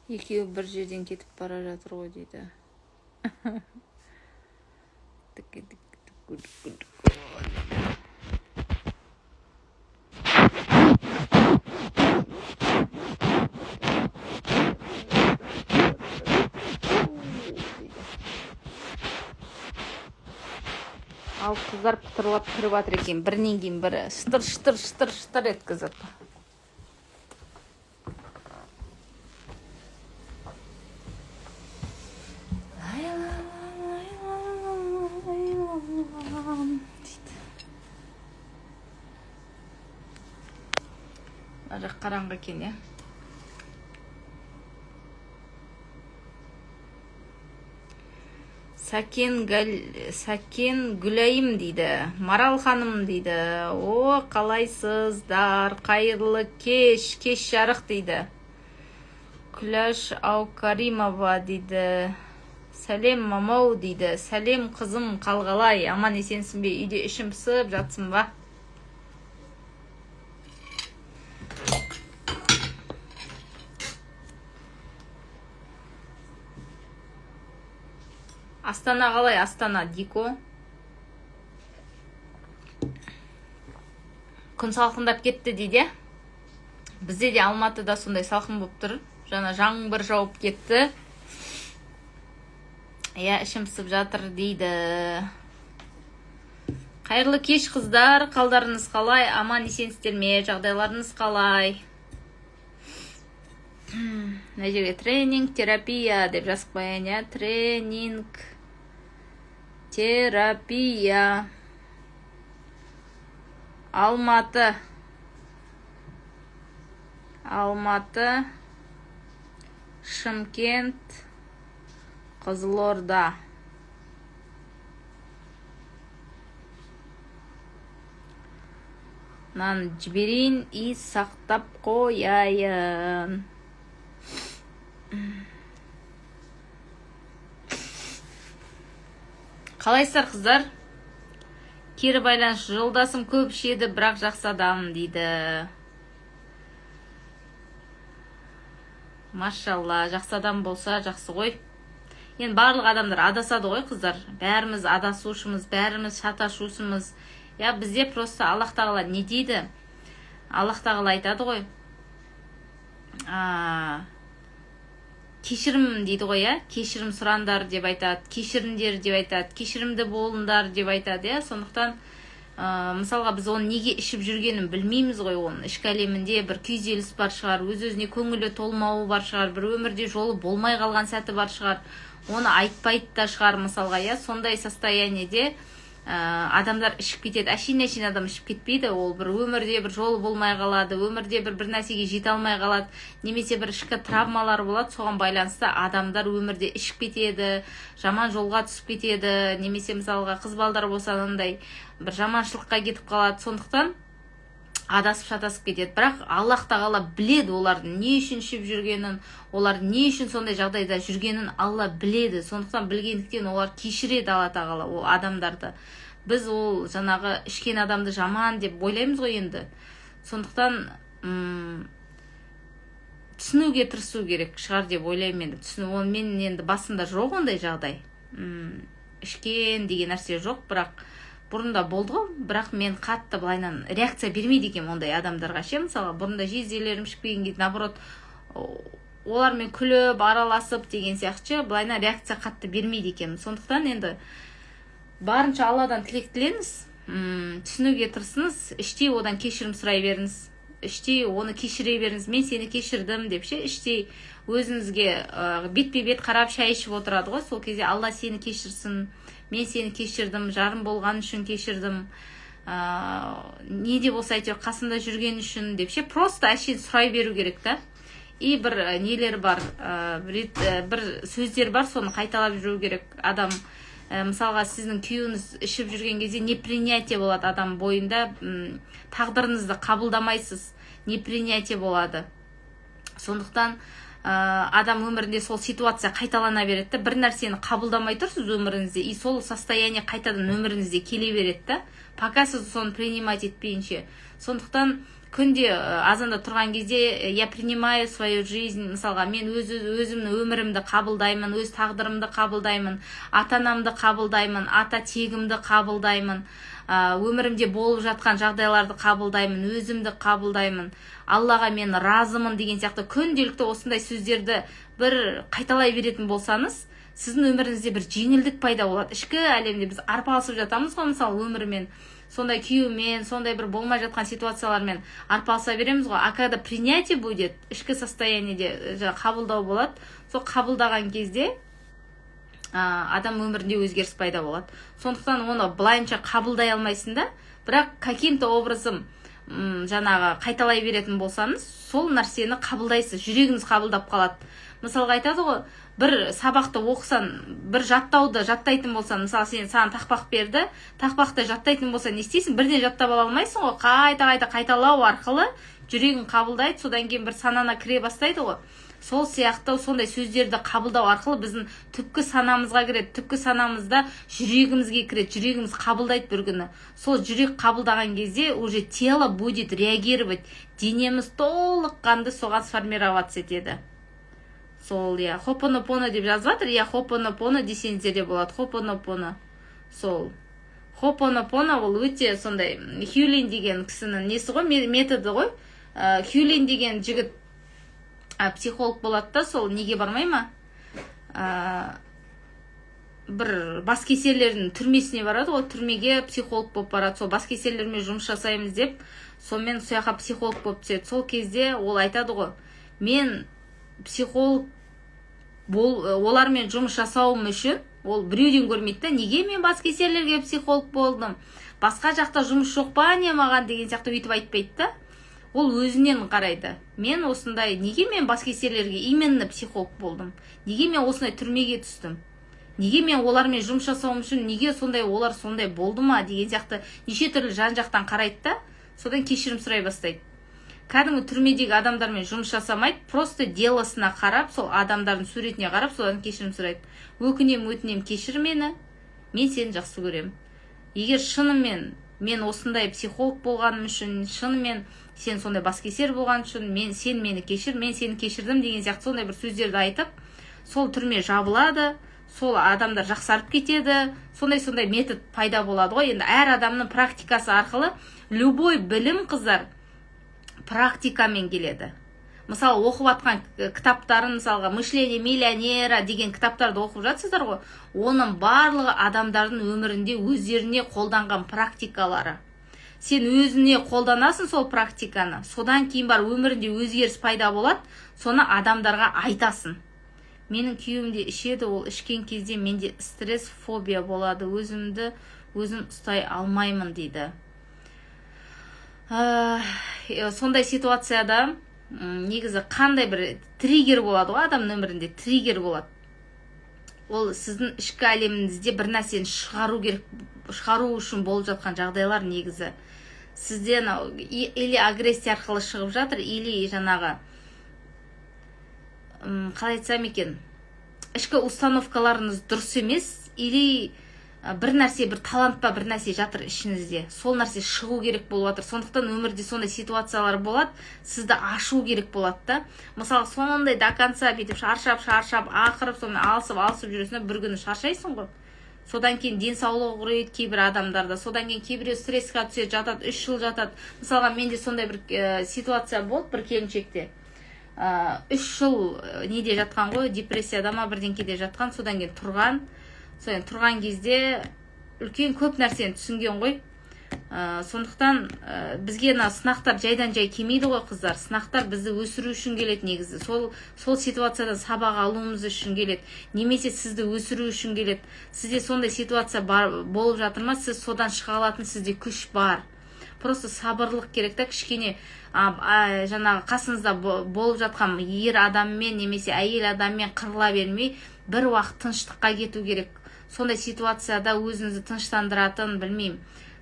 Екеуі бір жерден кетіп бара жатыр ғой дейді. Ал қыздар пытырлап кіріп жатыр екен, бірінен кейін бірі шытыр еткізіп. Мына жақ қараңғы екен, иә. Сәкен Гүлайым дейді. Марал ханым дейді. О, қалайсыздар? Қайырлы кеш жарық дейді. Күләш Аукаримова дейді. Сәлем мамау дейді. Сәлем қызым, қалғалай. Аман есенсің бе? Үйде ішім пысып жатсың ба? Астана қалай? Астана, Дико. Күн салқындап кетті дейді. Бізде де Алматыда сондай салқын болып тұр. Жаңа жаңбыр жауып кетті. Я ішім пысып жатыр дейді. Қайырлы кеш қыздар, қалдарыңыз қалай? Аман есенсіздер ме? Жағдайларыңыз қалай? Мына жерге тренинг, терапия деп жазып қояйын, иә. Тренинг, терапия. Алматы, Шымкент, Қызылорда. Нан жіберейін и сақтап қояйын. Қалайсыздар қыздар? Кері байланыс жолдасым көп ішеді, бірақ жақсы адам дейді. Машалла, жақсы адам болса жақсы ғой. Енді барлық адамдар адасады ғой қыздар. Бәріміз адасушымыз, бәріміз шаташушымыз. Я бізде просто Аллах тағала не дейді? Аллах тағала айтады ғой. Кешірім дейді ғой, иә? Кешірім сұрандар деп айтады, кешіріңдер деп айтады, кешірімді болыңдар деп айтады, иә? Сондықтан, мысалға біз оны неге ішіп жүргенін білмейміз ғой, оның ішкі әлемінде бір күйзеліс бар шығар, өз-өзіне көңілі толмауы бар шығар, бір өмірде жолы болмай қалған сәті бар шығар, оны айтпайды да шығар, мысалға, иә? Сондай состояниеде адамдар ішіп кетеді. Әшейін адам ішіп кетпейді. Ол бір өмірде бір жолы болмай қалады, өмірде бір нәрсеге жете алмай қалады, немесе бір ішкі травмалар болады, соған байланысты адамдар өмірде ішіп кетеді, жаман жолға түсіп кетеді, немесе мысалға қыз балдар болса андай бір жаманшылыққа кетіп қалады. Сондықтан адасып шатасып кетеді. Бірақ Аллах тағала біледі олардың не үшін ішіп жүргенін, олар не үшін сондай жағдайда жүргенін Алла біледі. Сондықтан білгендіктен олар кешіреді Алла тағала ол адамдарды. Біз ол жаңағы ішкен адамды жаман деп ойлаймыз ғой енді. Сондықтан түсінуге тырысу керек шығар деп ойлаймын енді. Мен енді басында жоқ ондай жағдай. Ішкен деген нәрсе жоқ, бірақ бұрында болды ғой, бірақ мен қатты былайнан реакция бермейді екен ондай адамдарға ше. Мысалы, бұрында жезделерім ішпеген кезде, наоборот, олармен күліп, араласып деген сияқты былайнан реакция қатты бермейді екен. Сондықтан енді барынша Алладан тілек тілеңіз, түсінуге тырысыңыз, іштей одан кешірім сұрай беріңіз, іштей оны кешіре беріңіз. Мен сені кешірдім деп ше, іштей өзіңізге бетпе-бет қарап шай ішіп отырады ғой. Сол кезде Алла сені кешірсін, мен сені кешірдім, жарым болған үшін кешірдім, не де болса әйтеуір қасында жүрген үшін деп ше, просто әшейін сұрай беру керек та. И бір нелер бар, бір сөздер бар, соны қайталап жүру керек. Адам, мысалға, сіздің күйеуіңіз ішіп жүрген кезде непринятие болады адам бойында, тағдырыңызды қабылдамайсыз, непринятие болады. Сондықтан адам өмірінде сол ситуация қайталана береді. Бір нәрсені қабылдамай тұрсыз өміріңізде, и сол состояние қайтадан өміріңізде келе береді, пока сіз соны принимать етпейінше. Сондықтан күнде азанда тұрған кезде я принимаю свою жизнь, мысалға мен өзімнің өмірімді қабылдаймын, өз тағдырымды қабылдаймын, ата-анамды қабылдаймын, ата тегімді қабылдаймын, өмірімде болып жатқан жағдайларды қабылдаймын, өзімді қабылдаймын, Аллаға мен разымын деген сияқты күнделікті осындай сөздерді бір қайталай беретін болсаңыз, сіздің өміріңізде бір жеңілдік пайда болады. Ішкі әлемде біз арпалысып жатамыз ғой, мысалы өмірмен, сондай күйеумен, сондай бір болмай жатқан ситуациялармен арпалыса береміз ғой. А когда принятие будет, ішкі состояниеде қабылдау болады. Сол қабылдаған кезде адам өмірінде өзгеріс пайда болады. Сондықтан оны былайынша қабылдай алмайсың да, бірақ каким-то образом жаңағы қайталай беретін болсаңыз, сол нәрсені қабылдайсыз, жүрегіңіз қабылдап қалады. Мысалға айтады ғой, бір сабақты оқысан, бір жаттауды жаттайтын болсан, мысалы саған тақпақ берді, тақпақты жаттайтын болса не істейсің? Бірден жаттап ала алмайсың ғой, қайта қайталау арқылы жүрегің қабылдайды, содан кейін бір санана кіре бастайды ғой. Сол сияқты сондай сөздерді қабылдау арқылы біздің түпкі санамызға кіреді, түпкі санамызда жүрегімізге кіреді, жүрегіміз қабылдайды бір күні. Сол жүрек қабылдаған кезде уже тело будет реагировать, денеміз толыққанды соған сформироваться етеді. Сол, хопонопоно деп жазып жатыр, хопонопоно десеңіздер де болады, хопонопоно. Сол. Хопонопоно ол өте сондай, Хьюлин деген кісінің несі ғой, методы ғой. Хьюлин деген жігіт психолог болады да, сол неге бармай ма? Бір баскесерлердің түрмесіне барады ғой, түрмеге психолог болып барады. Сол баскесерлермен жұмыс жасаймыз деп, сонымен сояққа психолог болып түседі. Сол кезде ол айтады ғой, мен психолог олармен жұмыс жасауым үшін, ол біреуден көрмейді да, неге мен баскесерлерге психолог болдым, басқа жақта жұмыс жоқ па не маған деген сияқты өйтіп айтпайды да. Ол өзінен қарайды. Мен осындай, неге мен баскесерлерге именно психолог болдым? Неге мен осындай түрмеге түстім? Неге мен олармен жұмыс жасауым үшін, неге сондай олар сондай болды ма деген сияқты неше түрлі жан-жақтан қарайды да, содан кешірім сұрай бастайды. Кәдімгі түрмедегі адамдармен жұмыс жасамайды, просто делосына қарап, сол адамдардың суретіне қарап, содан кешірім сұрайды. Өтінем, кешір мені, мен сені жақсы көремін. Егер шынымен мен осындай психолог болғаным үшін, шынымен сен сондай баскесер болған үшін, сен мені кешір, мен сені кешірдім деген сияқты сондай бір сөздерді айтып, сол түрме жабылады, сол адамдар жақсарып кетеді, сондай метод пайда болады ғой. Енді әр адамның практикасы арқылы, любой білім, қыздар, практикамен келеді. Мысалы, оқып атқан кітаптарын, мысалға, мышление миллионера деген кітаптарды оқып жатсыздар ғой, оның барлығы адамдардың өмірінде өздеріне қолданған практикалары. Сен өзіне қолданасың сол практиканы, содан кейін бар өмірінде өзгеріс пайда болады, соны адамдарға айтасың. Менің күйеуімде ішеді, ол ішкен кезде менде стресс, фобия болады, өзім ұстай алмаймын дейді. Сондай ситуацияда негізі қандай бір триггер болады ғой, адамның өмірінде триггер болады. Ол сіздің ішкі әлеміңізде бір нәрсені шығару үшін болып жатқан жағдайлар негізі. Сізден или агрессия арқылы шығып жатыр, или жаңағы, қалай айтсам екен, ішкі установкаларыңыз дұрыс емес, или бір нәрсе, бір талант па, бір нәрсе жатыр ішіңізде. Сол нәрсе шығу керек болып жатыр. Сондықтан өмірде сондай ситуациялар болады, сізді ашу керек болады да. Мысалы, сондай до конца бүйтіп шаршап, ақырып, сонымен алысып жүресің, бір күні шаршайсың ғой. Содан кейін денсаулығы құрайды кейбір адамдарда, содан кейін кейбіреу стрессқа түседі, жатады, 3 жыл жатады. Мысалға, менде сондай бір ситуация болды бір келіншекте. 3 жыл неде жатқан ғой, депрессияда ма, бірдеңкеде жатқан, содан кейін тұрған кезде үлкен көп нәрсені түсінген ғой. Сондықтан бізге сынақтар жайдан жай келмейді ғой, қыздар. Сынақтар бізді өсіру үшін келеді негізі. Сол ситуациядан сабақ алуымыз үшін келеді. Немесе сізді өсіру үшін келеді. Сізде сондай ситуация болып жатыр ма, сіз содан шыға алатын сізде күш бар. Просто сабырлық керек та, кішкене жаңағы қасыңызда болып жатқан ер адаммен немесе әйел адаммен қырыла бермей, бір уақыт тыныштыққа кету керек. Сондай ситуацияда өзіңізді тыныштандыратын, білмеймін,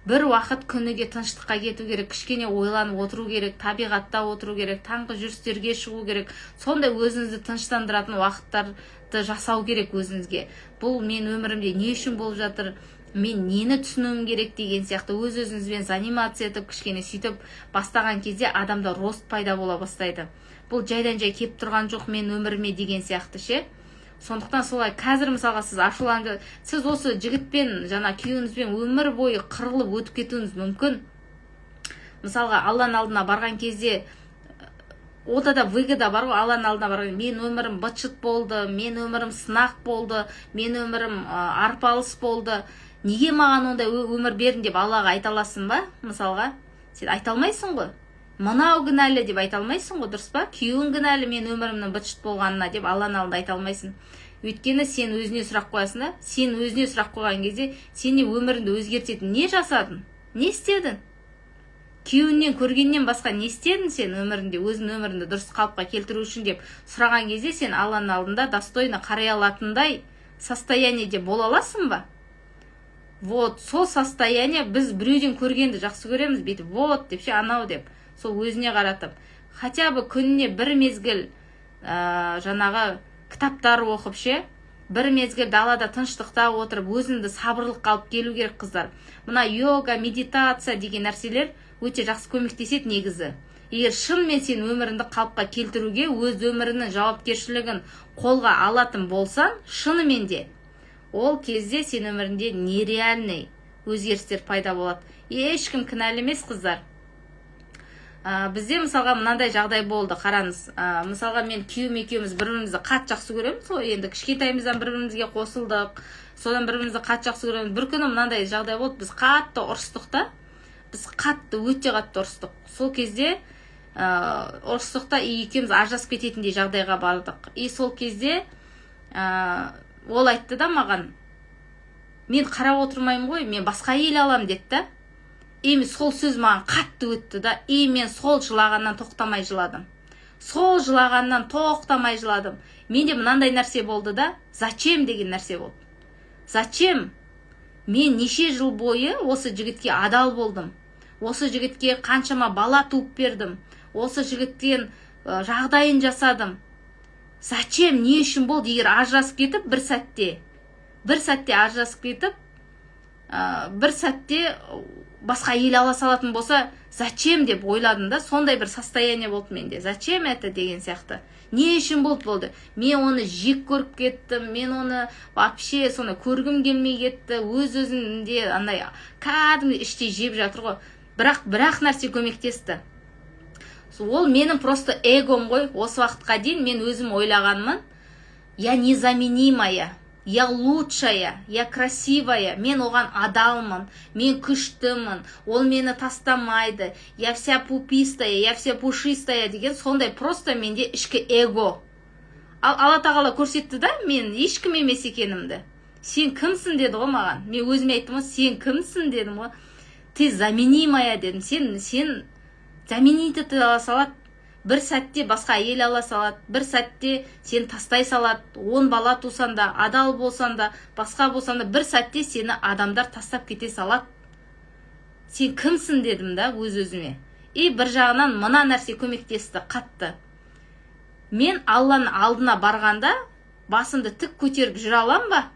бір уақыт күніге тыныштыққа кету керек, кішкене ойланып отыру керек, табиғатта отыру керек, таңғы жүрістерге шығу керек. Сондай өзіңізді тыныштандыратын уақыттарды жасау керек өзіңізге. Бұл мен өмірімде не үшін болып жатыр, мен нені түсінуім керек деген сияқты өз-өзіңізбен занимация етіп кішкене сөйтіп бастаған кезде адамда рост пайда бола бастайды. Бұл жайдан жай кеп тұрған жоқ мен өміріме деген сияқты ше. Сондықтан солай қазір мысалға сіз ашуланып, сіз осы жігітпен жана күйеуіңізбен өмір бойы қырылып өтіп кетуіңіз мүмкін. Мысалға Алланың алдына барған кезде ода да выгода бар ғой. Алланың алдына барған мен өмірім быт-шыт болды, мен өмірім сынақ болды, мен өмірім арпалыс болды. Неге маған ондай өмір бердің деп Аллаға айта аласың ба? Мысалға сен айта алмайсың ғой. Мынау кінәлі деп айта алмайсың ғой, дұрыс па? Күйеуің кінәлі мен өмірімнің быт-шыт болғанына деп Алланың алдында айта алмайсың. Өйткені сен өзіне сұрақ қоясың да, сен өзіне сұрақ қойған кезде сен өміріңді өзгертетін не жасадың? Не істедің? Күйеуіңнен көргеннен басқа не істедің сен өміріңде, өзің өміріңді дұрыс қалыпқа келтіру үшін деп сұраған кезде сен Алланың алдында достойно қарай алатындай состояниеде бола аласың ба? Вот, сол состояние біз біреуден көргенді жақсы көреміз, бүйтіп вот деп ше, анау деп, сол өзіне қаратып. Хотя бы күніне бір мезгіл жаңағы кітаптар оқып ше, бір мезгіл далада тыныштықта отырып өзіңді сабырлыққа алып келу керек қыздар. Мына йога, медитация деген нәрселер өте жақсы көмектеседі негізі. Егер шынымен сен өміріңді қалыпқа келтіруге, өз өміріңнің жауапкершілігін қолға алатын болсаң, шынымен де ол кезде сен өмірінде нереальный өзгерістер пайда болады. Ешкім кінәлі емес қыздар. Бізде мысалға мынандай жағдай болды, қараңыз. Мысалға мен күйеуім екеуміз бір-бірімізді қатты жақсы көреміз. Енді кішкентайымыздан бір-бірімізге қосылдық. Содан бір-бірімізді қатты жақсы көреміз. Бір күні мынандай жағдай болды, біз қатты ұрыстық та. Біз өте қатты ұрыстық. Сол кезде ұрыстықта екеуміз ажырасып кететіндей жағдайға бардық. Сол кезде ол айтты да маған, мен қарап отырмаймын ғой, мен басқа әйел алам деді да. Мен сол сөз маған қатты өтті да. Мен сол жылағаннан тоқтамай жыладым. Менде мынандай нәрсе болды да, зачем деген нәрсе болды. Зачем? Мен неше жыл бойы осы жігітке адал болдым. Осы жігітке қаншама бала туып бердім. Осы жігіттен жағдайын жасадым. Зачем? Не үшін болды? Егер ажырасып кетіп, бір сәтте ажырасып кетіп, бір сәтте басқа әйел ала салатын болса, зачем деп ойладым да. Сондай бір состояние болды менде. Зачем это деген сияқты. Не үшін болды? Мен оны жек көріп кеттім. Мен оны вообще соны көргім келмей кетті. Өз-өзінде андай кәдімгі іштей жеп жатыр ғой. Бірақ нәрсе көмектесті. Ол менің просто эгом ғой. Осы уақытқа дейін мен өзім ойлағанмын. Я незаменимая, я лучшая, я красивая. Мен оған адалмын, мен күштімін. Ол мені тастамайды. Я вся пупистая, я вся пушистая деген сондай просто менде ішкі эго. Алла тағала көрсетті да, мен ешкім емес екенімді. Сен кімсің деді ғой маған. Мен өзіме айттым ғой, сен кімсің дедім ғой. Ты заменимая дедім. Сен заменить ала салат, бір сәтте басқа әйел ала салат, бір сәтте сен тастай салат, 10 бала тусан да, адал болсан да, басқа болсан да, бір сәтте сені адамдар тастап кете салат. Сен кімсің дедім да өз-өзіме. Бір жағынан мына нәрсе көмектесті қатты. Мен Алланың алдына барғанда басымды тік көтеріп жүре алам ба?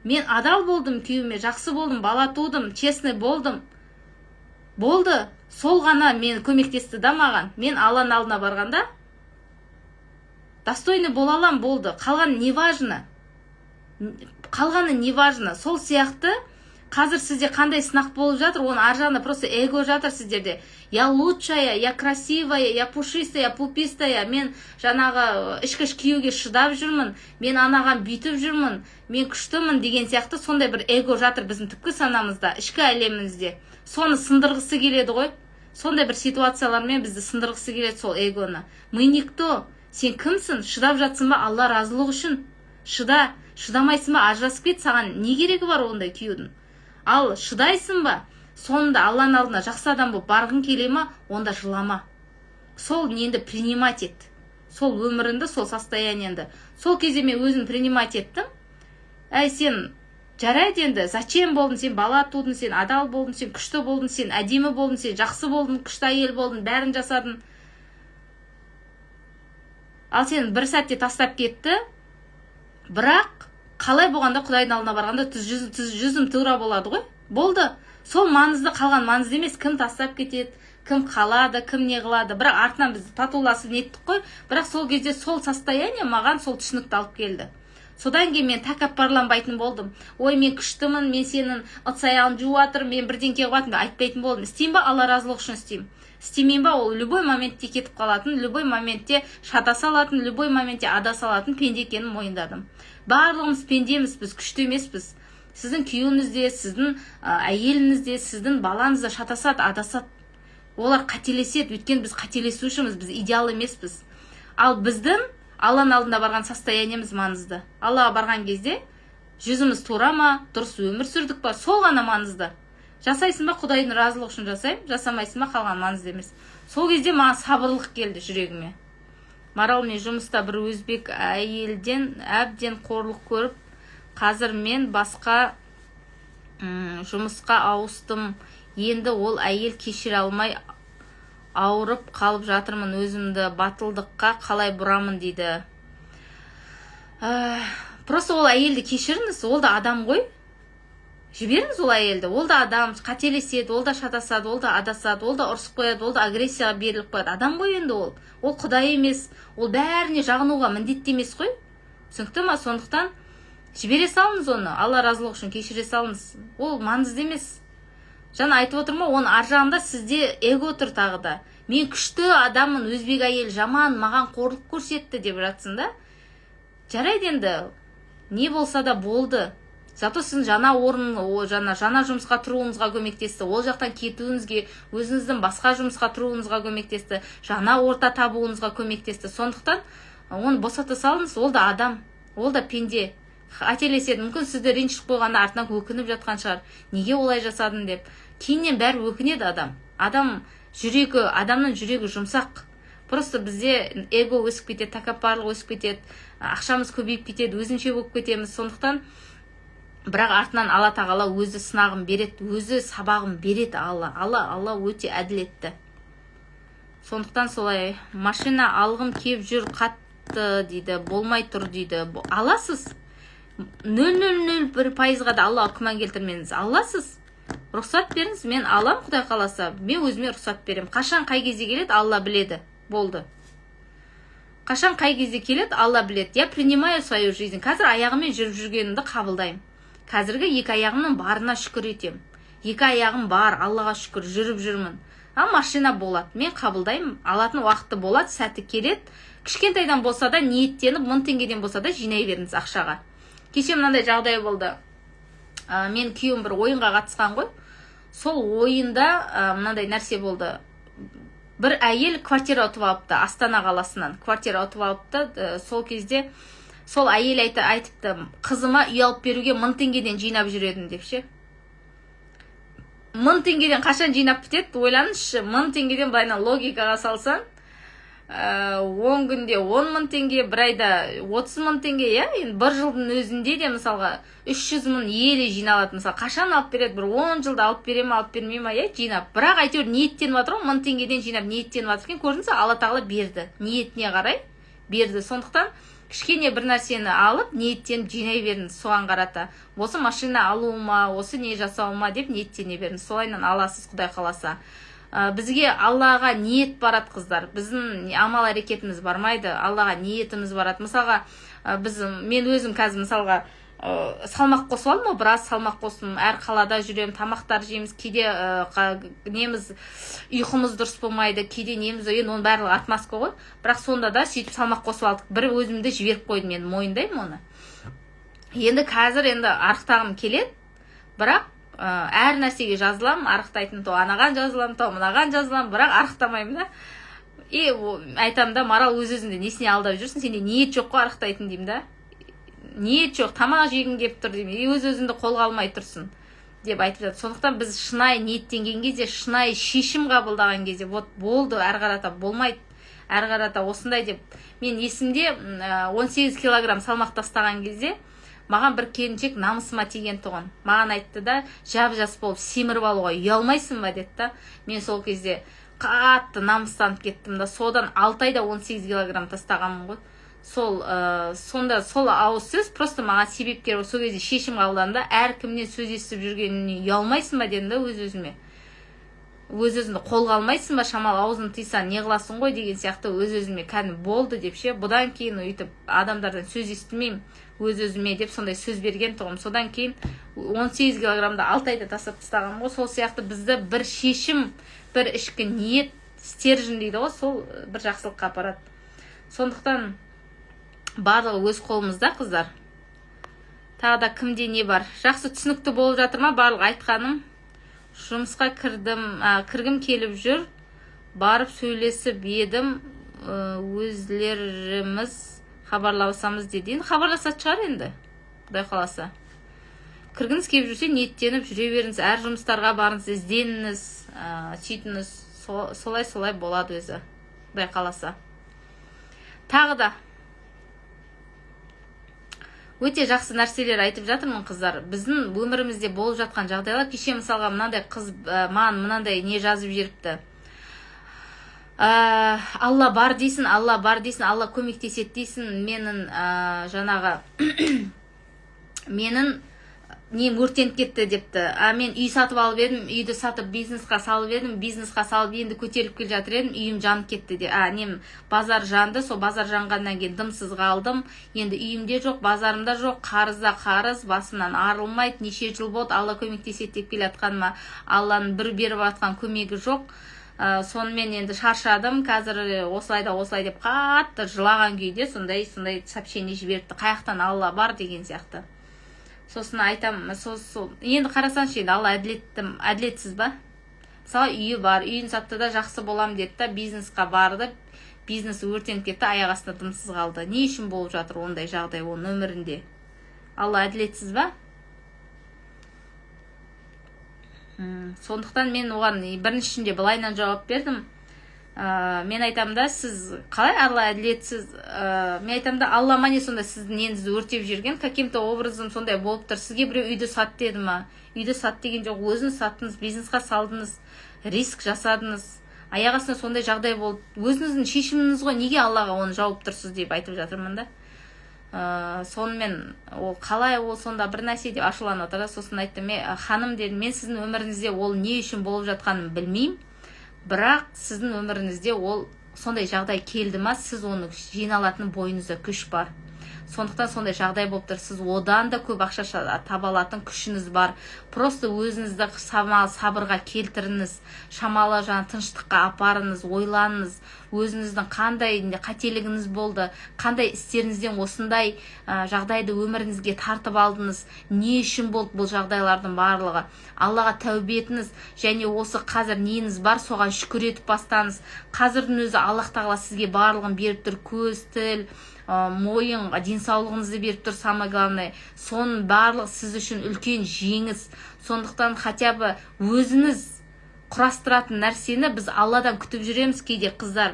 Мен адал болдым күйеуіме, жақсы болдым, бала тудым, честный болдым. Болды, сол ғана мен көмектесті да маған. Мен Алланың алдына барғанда достойны бола алам, болды. Қалғаны не важно. Сол сияқты қазір сізде қандай сынақ болып жатыр, оны ар жағында просто эго жатыр сіздерде. Я лучшая, я красивая, я пушистая, я пупистая. Мен жаңағы ішкі күйеуге шыдап жүрмін, мен анаған бүйтіп жүрмін, мен күштімін деген сияқты сондай бір эго жатыр біздің түпкі санамызда, ішкі әлемімізде. Соны сындырғысы келеді ғой. Сондай бір ситуациялармен бізді сындырғысы келеді сол эгоны. Мы никто. Сен кімсің? Шыдап жатсың ба? Алла разылығы үшін. Шыдамайсың ба? Ажырасып кет, саған не керегі бар ондай күйеудің? Ал шыдайсың ба? Сонда Алланың алдына жақсы адам болып барғың келе ма? Онда жылама. Сол ненді принимать ет. Сол өміріңді, сол состояниеңді. Сол кезде мен өзім принимать еттім. Сен жарайды енді, зачем болдың, сен бала тудың, сен адал болдың, сен күшті болдың, сен әдемі болдың, сен жақсы болдың, күшті әйел болдың, бәрін жасадың. Ал сен бір сәтте тастап кетті, бірақ қалай болғанда Құдайдың алдына барғанда жүзім тура болады ғой. Болды. Сол маңызды, қалған маңызды емес. Кім тастап кетеді, кім қалады, кім не қылады. Бірақ артынан біз татуласып неттік қой. Бірақ сол кезде сол состояние маған сол түсінікті алып келді. Содан кейін мен тәкаппарланбайтын болдым. Ой, мен күштімін, мен сенің ыдыс-аяғын жуып жатырмын, мен бірдеңке қылатын айтпайтын болдым. Істеймін ба, Алла разылығы үшін істеймін. Істемеймін ба, ол любой моментте кетіп қалатын, любой моментте шатаса алатын, любой моментте адаса алатын пенде екенін мойындадым. Барлығымыз пендеміз, біз күшті емеспіз. Сіздің күйеуіңіз де, сіздің әйеліңіз де, сіздің балаңыз да шатасады, адасады. Олар қателеседі, өйткені біз қателесушіміз, біз идеал емеспіз. Ал біздің Алланың алдында барған состояниеміз маңызды. Аллаға барған кезде жүзіміз тура ма, дұрыс өмір сүрдік па, сол ғана маңызды. Жасайсың ба, Құдайдың разылығы үшін жасаймын, жасамайсың ба, қалған маңызды емес. Сол кезде маған сабырлық келді жүрегіме. Марал, мен жұмыста бір өзбек әйелден әбден қорлық көріп, қазір мен басқа жұмысқа ауыстым. Енді ол әйел кешіре алмай ауырып қалып жатырмын, өзімді батылдыққа қалай бұрамын дейді. Просто ол әйелді кешіріңіз, ол да адам ғой. Жіберіңіз ол әйелді, ол да адам, қателеседі, ол да шатасады, ол да адасады, ол да ұрсып қояды, ол да агрессияға беріліп қояды. Адам ғой енді ол. Ол Құдай емес, ол бәріне жағынуға міндетті емес қой. Түсінікті ма? Сондықтан жібере салыңыз оны, Алла разылығы үшін кешіре салыңыз. Ол маңызды емес. Жаңа айтып отырмын, оның ар жағында сізде эго тұр тағы да. Мен күшті адаммын, өзбек әйел жаман, маған қорлық көрсетті деп жатсың да. Жарайды енді, не болса да болды. Зато сіздің жаңа жұмысқа тұруыңызға көмектесті, ол жақтан кетуіңізге, өзіңіздің басқа жұмысқа тұруыңызға көмектесті, жаңа орта табуыңызға көмектесті. Сондықтан оны босата салыңыз, ол да адам, ол да пенде. Қателеседі, мүмкін сізді ренжітіп қойғанда артынан өкініп жатқан шығар. Неге олай жасадың деп. Кейіннен бәрі өкінеді адам. Адамның жүрегі жұмсақ. Просто бізде эго өсіп кетеді, тәкаппарлық өсіп кетеді, ақшамыз көбейіп кетеді, өзінше болып кетеміз. Сондықтан бірақ артынан Алла тағала өзі сынағын береді, өзі сабағын береді. Алла өте әділетті. Сондықтан солай машина алғым кеп жүр қатты дейді, болмай тұр дейді. Аласыз. 0,001%-ға да Аллаға күмән келтірмеңіз. Аласыз. Рұқсат беріңіз, мен алам, Құдай қаласа, мен өзіме рұқсат берем. Қашан қай кезде келеді, Алла біледі. Болды. Қашан қай кезде келеді, Алла біледі. Я принимаю свою жизнь. Қазір аяғыммен жүріп жүргенімді қабылдаймын. Қазіргі екі аяғымның барына шүкір етем. Екі аяғым бар, Аллаға шүкір, жүріп жүрмін. Машина болады, мен қабылдаймын. Алатын уақыты болады, сәті келеді. Кішкентайдан болса да, ниеттеніп, 1000 теңгеден болса да жинай беріңіз ақшаға. Кеше мынандай жағдай болды. Мен күйеуім бір ойынға қатысқан ғой. Сол ойында мынандай нәрсе болды. Бір әйел квартира ұтып алыпты, Астана қаласынан квартира ұтып алыпты. Сол кезде сол әйел айтыпты, қызыма үй алып беруге 1000 теңгеден жинап жүредім деп ше. 1000 теңгеден қашан жинап бітеді? Ойланыңызшы, 1000 теңгеден былайынан логикаға салсаң, 10 күнде 10.000 теңге, бір айда 30.000 теңге, енді бір жылдың өзінде де мысалға 300.000 еле жиналады. Мысалы, қашан алып береді? Бір 10 жылда алып бере ме, алып бермей ме, жинап. Бірақ әйтеуір ниеттеніп жатыр ғой, 1000 теңгеден жинап ниеттеніп жатыр екен. Көрдіңіз, Алла тағала берді. Ниетіне қарай берді. Сондықтан кішкене бір нәрсені алып, ниеттеніп жинай беріңіз соған қарата. Осы машина алуыма, осы не жасауыма деп ниеттене беріңіз. Солайынан аласыз, Құдай қаласа. Бізге Аллаға ниет барады, қыздар. Біздің амал әрекетіміз бармайды, Аллаға ниетіміз барады. Мысалға, мен өзім қазір мысалға салмақ қосып алдым, біраз салмақ қостым. Әр қалада жүрем, тамақтар жейміз, кейде неміз ұйқымыз дұрыс болмайды, кейде неміз оның барлығы отмазка ғой. Бірақ сонда да сөйтіп салмақ қосып алдық. Бір өзімді жіберіп қойдым, мен мойындаймын оны. Енді қазір арықтағым келеді, бірақ әр нәрсеге жазылам, арықтайтын то анаған жазылам, то мынаған жазылам, бірақ арықтамаймын да. Айтам да, Марал, өз-өзіңді несіне алдап жүрсің, сенде ниет жоқ қой арықтайтын деймін да. Ниет жоқ, тамақ жегің келіп тұр деймін, өз-өзіңді қолға алмай тұрсың деп айтып жатыр. Сондықтан біз шынайы ниеттенген кезде, шынайы шешім қабылдаған кезде, болды, әрі қарата болмайды, әрі қарата осындай деп. Мен есімде 18 килограмм салмақ тастаған кезде маған бір келіншек намысыма тиген тұғын. Маған айтты да, жап-жас болып семіріп алуға ұялмайсың ба деді да. Мен сол кезде қатты намыстанып кеттім да. Содан 6 айда 18 килограмм тастағанмын ғой. сонда сол ауыз сөз просто маған себепкер сол кезде шешім қабылдадым да, әркімнен сөз естіп жүргеніне ұялмайсың ба дедім да өз-өзіме. Өз-өзіңді қолға алмайсың ба, шамалы аузын тыйсаң не қыласың ғой деген сияқты өз-өзіме кәдімгі болды деп ше. Бұдан кейін өйтіп адамдардан сөз естімеймін өз-өзіме деп сондай сөз берген тұғым. Содан кейін 18 килограммды 6 айда тастап тастағанмын ғой. Сол сияқты бізді бір шешім, бір ішкі ниет, стержень дейді ғой, сол бір жақсылыққа апарады. Сондықтан барлығы өз қолымызда, қыздар. Тағы да кімде не бар? Жақсы түсінікті болып жатыр ма барлық айтқаным? Жұмысқа кіргім келіп жүр, барып сөйлесіп едім, өзлеріміз хабарласамыз деді. Енді хабарласады шығар енді, Құдай қаласа. Кіргіңіз келіп жүрсе, ниеттеніп жүре беріңіз, әр жұмыстарға барыңыз, ізденіңіз, сөйтіңіз, солай болады өзі, Құдай қаласа. Тағы да өте жақсы нәрселер айтып жатырмын, қыздар. Біздің өмірімізде болып жатқан жағдайлар, кеше мысалға мынандай қыз маған мынандай не жазып жіберіпті. Алла бар дейсін, Алла көмектеседі дейсін. Менің нем өртеніп кетті депті. Мен үй сатып алып едім, үйді сатып бизнесқа салып едім, енді көтеріліп келе жатыр едім, үйім жанып кетті де. Нем базар жанды, сол базар жанғаннан кейін дымсыз қалдым. Енді үйімде жоқ, базарымда жоқ, қарызда қарыз, басымнан арылмайды. Неше жыл болды, Алла көмектеседі деп келе жатқаныма, Алланың бір беріп жатқан көмегі жоқ. Сонымен енді шаршадым, қазір осылай деп қатты жылаған күйде сондай сообщение жіберді. Қаяқтан Алла бар деген сияқты. Сосын айтам, енді қарасаңшы, енді Алла әділетсіз ба? Мысалы үйі бар, үйін сатты да жақсы болам деді да, бизнесқа барды, бизнесі өртеніп кетті, аяқ астында дымсыз қалды. Не үшін болып жатыр ондай жағдай оның өмірінде? Алла әділетсіз ба? Сондықтан мен оған біріншінде былайынан жауап бердім. Мен айтам да, сіз қалай Алла әділетсіз? Мен айтам да, Алла ма не сонда сіздің неңізді өртеп жүрген, каким-то образом сондай болып тұр. Сізге біреу үйді сат деді ма? Үйді сат деген жоқ, өзіңіз саттыңыз, бизнесқа салдыңыз, риск жасадыңыз. Аяқ астында сондай жағдай болды. Өзіңіздің шешіміңіз ғой, неге Аллаға оны жауып тұрсыз деп айтып жатырмын да. Сонымен қалай сонда бір нәрсе деп ашуланып отыр. Сосын айттым, ханым дедім, мен сіздің өміріңізде ол не үшін болып жатқанын білмеймін. Бірақ сіздің өміріңізде ол сондай жағдай келді ма, сіз оны жиналатын бойыңызда күш бар. Сондықтан сондай жағдай болып тұр. Сіз одан да көп ақша таба алатын күшіңіз бар. Просто өзіңізді сабырға келтіріңіз, шамалы тыныштыққа апарыңыз, ойланыңыз. Өзіңіздің қандай қателігіңіз болды, қандай істеріңізден осындай жағдайды өміріңізге тартып алдыңыз, не үшін болды бұл жағдайлардың барлығы. Аллаға тәубе етіңіз, және осы қазір неңіз бар, соған шүкір етіп бастаңыз. Қазірдің өзі Аллах тағала сізге барлығын беріп тұр, көз, тіл, мойын, денсаулығыңызды беріп тұр, самое главное. Соның барлығы сіз үшін үлкен жеңіс. Сондықтан хотя бы өзіңіз құрастыратын нәрсені біз Алладан күтіп жүреміз кейде, қыздар.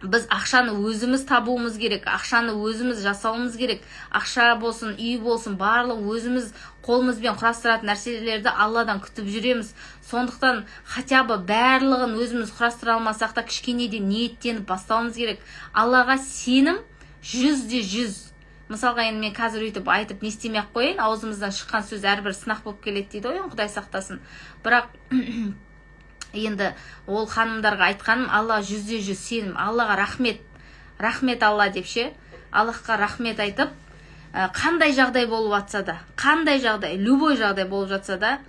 Біз ақшаны өзіміз табуымыз керек, ақшаны өзіміз жасауымыз керек. Ақша болсын, үй болсын, барлық өзіміз қолымызбен құрастыратын нәрселерді Алладан күтіп жүреміз. Сондықтан хотя бы барлығын өзіміз құрастыра алмасақ та кішкенеден ниеттеніп бастауымыз керек. Аллаға сенім 100%. Мысалға енді мен қазір өйтіп айтып не істемей-ақ қояйын, аузымыздан шыққан сөз әрбір сынақ болып келеді дейді ғой, Құдай сақтасын. Бірақ енді ол ханымдарға айтқаным, Алла 100% сенім, Аллаға рахмет Алла деп ше. Аллахқа рахмет айтып, қандай жағдай болып жатса да, қандай жағдай, любой жағдай болып жатса да,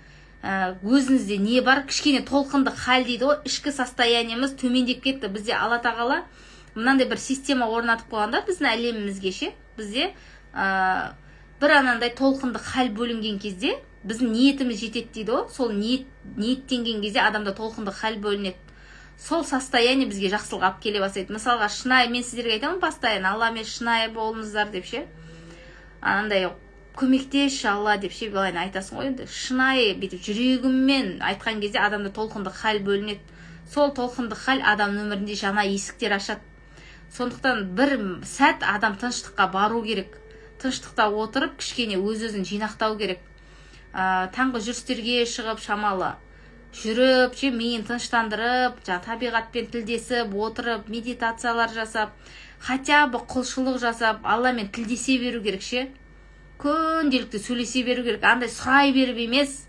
өзіңізде не бар, кішкене толқындық хал дейді ғой, ішкі состояниеміз төмендеп кетті. Бізде Алла тағала мынандай бір система орнатып қойғанда біздің әлемімізге ше, бізде бір анандай толқындық хал бөлінген кезде біздің ниетіміз жетеді дейді ғой. Сол ниеттенген кезде адамда толқындық хал бөлінеді. Сол состояние бізге жақсылық алып келе бастайды. Мысалға шынайы, мен сіздерге айтамын постоянно, Алламен шынайы болыңыздар деп ше. Андай көмектесші Алла деп ше, былай айтасың ғой енді. Шынайы бүйтіп жүрегіммен айтқан кезде адамда толқындық хал бөлінеді. Сол толқындық хал адамның өмірінде жаңа есіктер ашады. Сондықтан бір сәт адам тыныштыққа бару керек. Тыныштықта отырып, кішкене өз-өзін жинақтау керек. Таңғы жүрістерге шығып, шамалы жүріп миын тыныштандырып табиғатпен тілдесіп отырып медитациялар жасап хотя бы құлшылық жасап Алламен тілдесе беру керек ше. Күнделікті сөйлесе беру керек, андай сұрай беріп емес,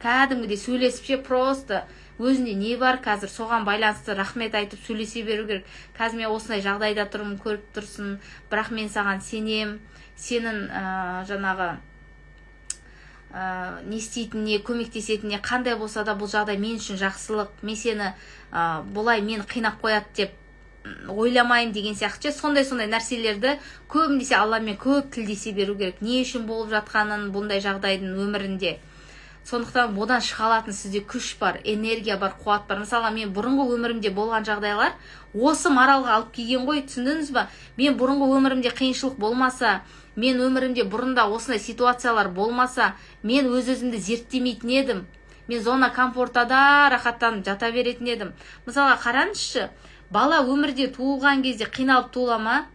кәдімгідей сөйлесіп просто өзінде не бар қазір соған байланысты рахмет айтып сөйлесе беру керек. Қазір мен осындай жағдайда тұрмын, көріп тұрсың, бірақ мен саған сенем, сенің жаңағы не істейтініне, көмектесетініне, қандай болса да бұл жағдай мен үшін жақсылық, мен сені бұлай мен қинап қояды деп ойламайым деген сияқты. Сондай нәрселерді көбінесе Алламен көп тілдесе беру керек, не үшін болып жатқанын бұндай жағдайдың өмірінде. Сондықтан одан шыға алатын сізде күш бар, энергия бар, қуат бар. Мысалға мен бұрынғы өмірімде болған жағдайлар осы маралға алып келген ғой, түсіндіңіз ба? Мен бұрынғы өмірімде қиыншылық болмаса, мен өмірімде бұрында осындай ситуациялар болмаса, мен өз-өзімді зерттемейтін едім. Мен зона комфортада рахаттанып жата беретін едім. Мысалға қараңызшы, бала өмірде туылған кезде қиналып туыла ма?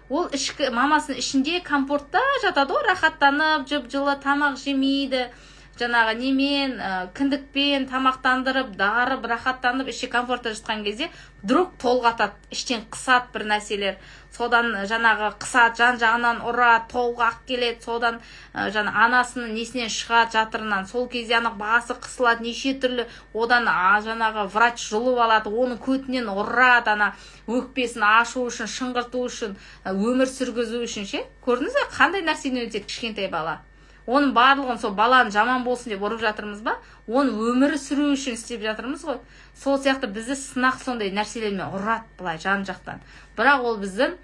Ол ішкі мамасының ішінде комфортта жатады ғой, рахаттанып, жып-жылы тамақ жемейді. Жаңағы немен, кіндікпен тамақтандырып, дарып, рахаттанып, іші комфортта жатқан кезде вдруг толғатады, іштен қысады бір нәрселер. Содан жаңағы қысады, жан-жағынан ұрады, толғақ келеді, содан анасының несінен шығады жатырынан. Сол кезде басы қысылады, неше түрлі, одан жаңағы врач жұлып алады, оның көтінен ұрады, өкпесін ашу үшін, шыңғырту үшін, өмір сүргізу үшін ше. Көрдіңіз бе, қандай нәрсені өтеді кішкентай бала? Оның барлығын сол баланы жаман болсын деп ұрып жатырмыз ба? Оны өмірі сүру үшін істеп жатырмыз ғой. Сол сияқты бізді сынақ сондай нәрселермен ұрады былай жан жақтан. Бірақ ол біздің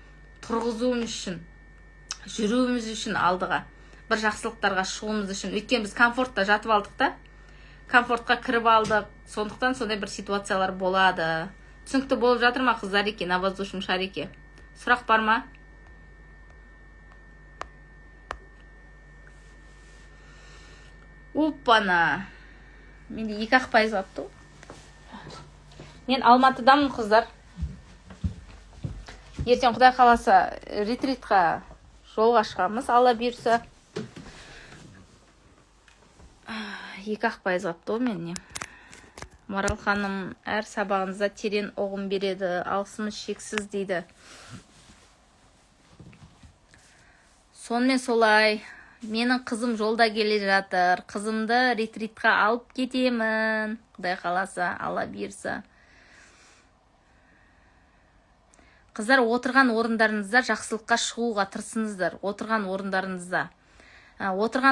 тұрғызуымыз үшін, жүруіміз үшін алдыға, бір жақсылықтарға шығуымыз үшін. Өйткені біз комфортта жатып алдық та, комфортқа кіріп алдық. Сондықтан сондай бір ситуациялар болады. Түсінікті болып жатыр ма, қыздар екен, на воздушном шарике? Сұрақ бар ма? Опана. Менде 2-ақ пайыз қапты. Мен Алматыдамын, қыздар. Ертең Құдай қаласа ретритқа жолға шығамыз, Алла бұйырса. 2-ақ пайыз қапты ғой менне. Марал ханым, әр сабағыңызда терең ұғым береді, алысымыз шексіз дейді. Сонымен солай. Менің қызым жолда келе жатыр. Қызымды ретритқа алып кетемін. Құдай қаласа, Алла бұйырса. Қыздар, отырған орындарыңызда жақсылыққа шығуға тырысыңыздар. Отырған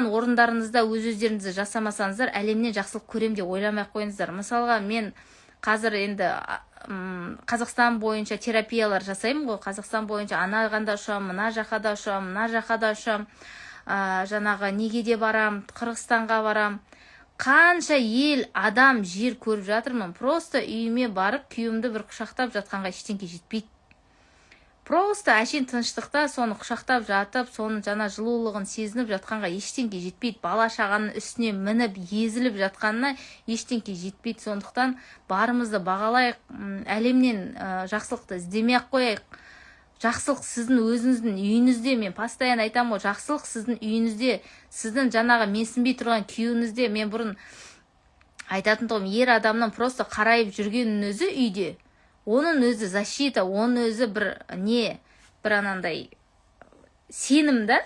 орындарыңызда өз-өздеріңізді жасамасаңыздар, әлемнен жақсылық көрем деп ойламай қойыңыздар. Мысалға, мен қазір енді Қазақстан бойынша терапиялар жасаймын ғой. Қазақстан бойынша ана жаққа ұшам, мына жаққа да ұшам, мына жаққа да ұшам. Жаңағы Негеде барам, Қырғызстанға барам. Қанша ел, адам, жер көріп жатырмын. Просто үйіме барып, күйеуімді бір құшақтап жатқанға ештеңке жетпейді. Просто әшейін тыныштықта соны құшақтап жатып, соның жаңа жылулығын сезініп жатқанға ештеңке жетпейді. Бала шағаның үстіне мініп, езіліп жатқанына ештеңке жетпейді. Сондықтан барымызды бағалайық, әлемнен жақсылықты іздемей-ақ қояйық. Жақсылық сіздің өзіңіздің үйіңізде, мен постоянно айтамын ғой, жақсылық сіздің үйіңізде, сіздің жаңағы менсінбей тұрған күйеуіңізде. Мен бұрын айтатын тұғым, ер адамның просто қарайып жүргенін өзі үйде, оның өзі защита, оның өзі бір анандай сенімді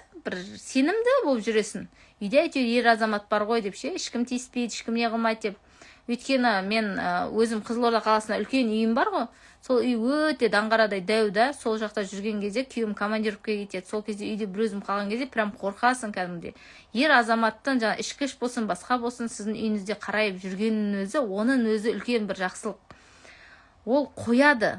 болып жүресің. Үйде әйтеуір ер азамат бар ғой деп ше, ешкім тиіспейді, ешкім не қылмайды деп. Өйткені мен өзім Қызылорда қаласында үлкен үйім бар ғой. Сол үй өте даңғарадай дәу да, сол жақта жүрген кезде күйеуім командировкаға кетеді. Сол кезде үйде бір өзім қалған кезде прям қорқасың кәдімгідей. Ер азаматтың жаңа ішкі іш болсын, басқа болсын, сіздің үйіңізде қарайып жүргенінің өзі, оның өзі үлкен бір жақсылық. Ол қояды.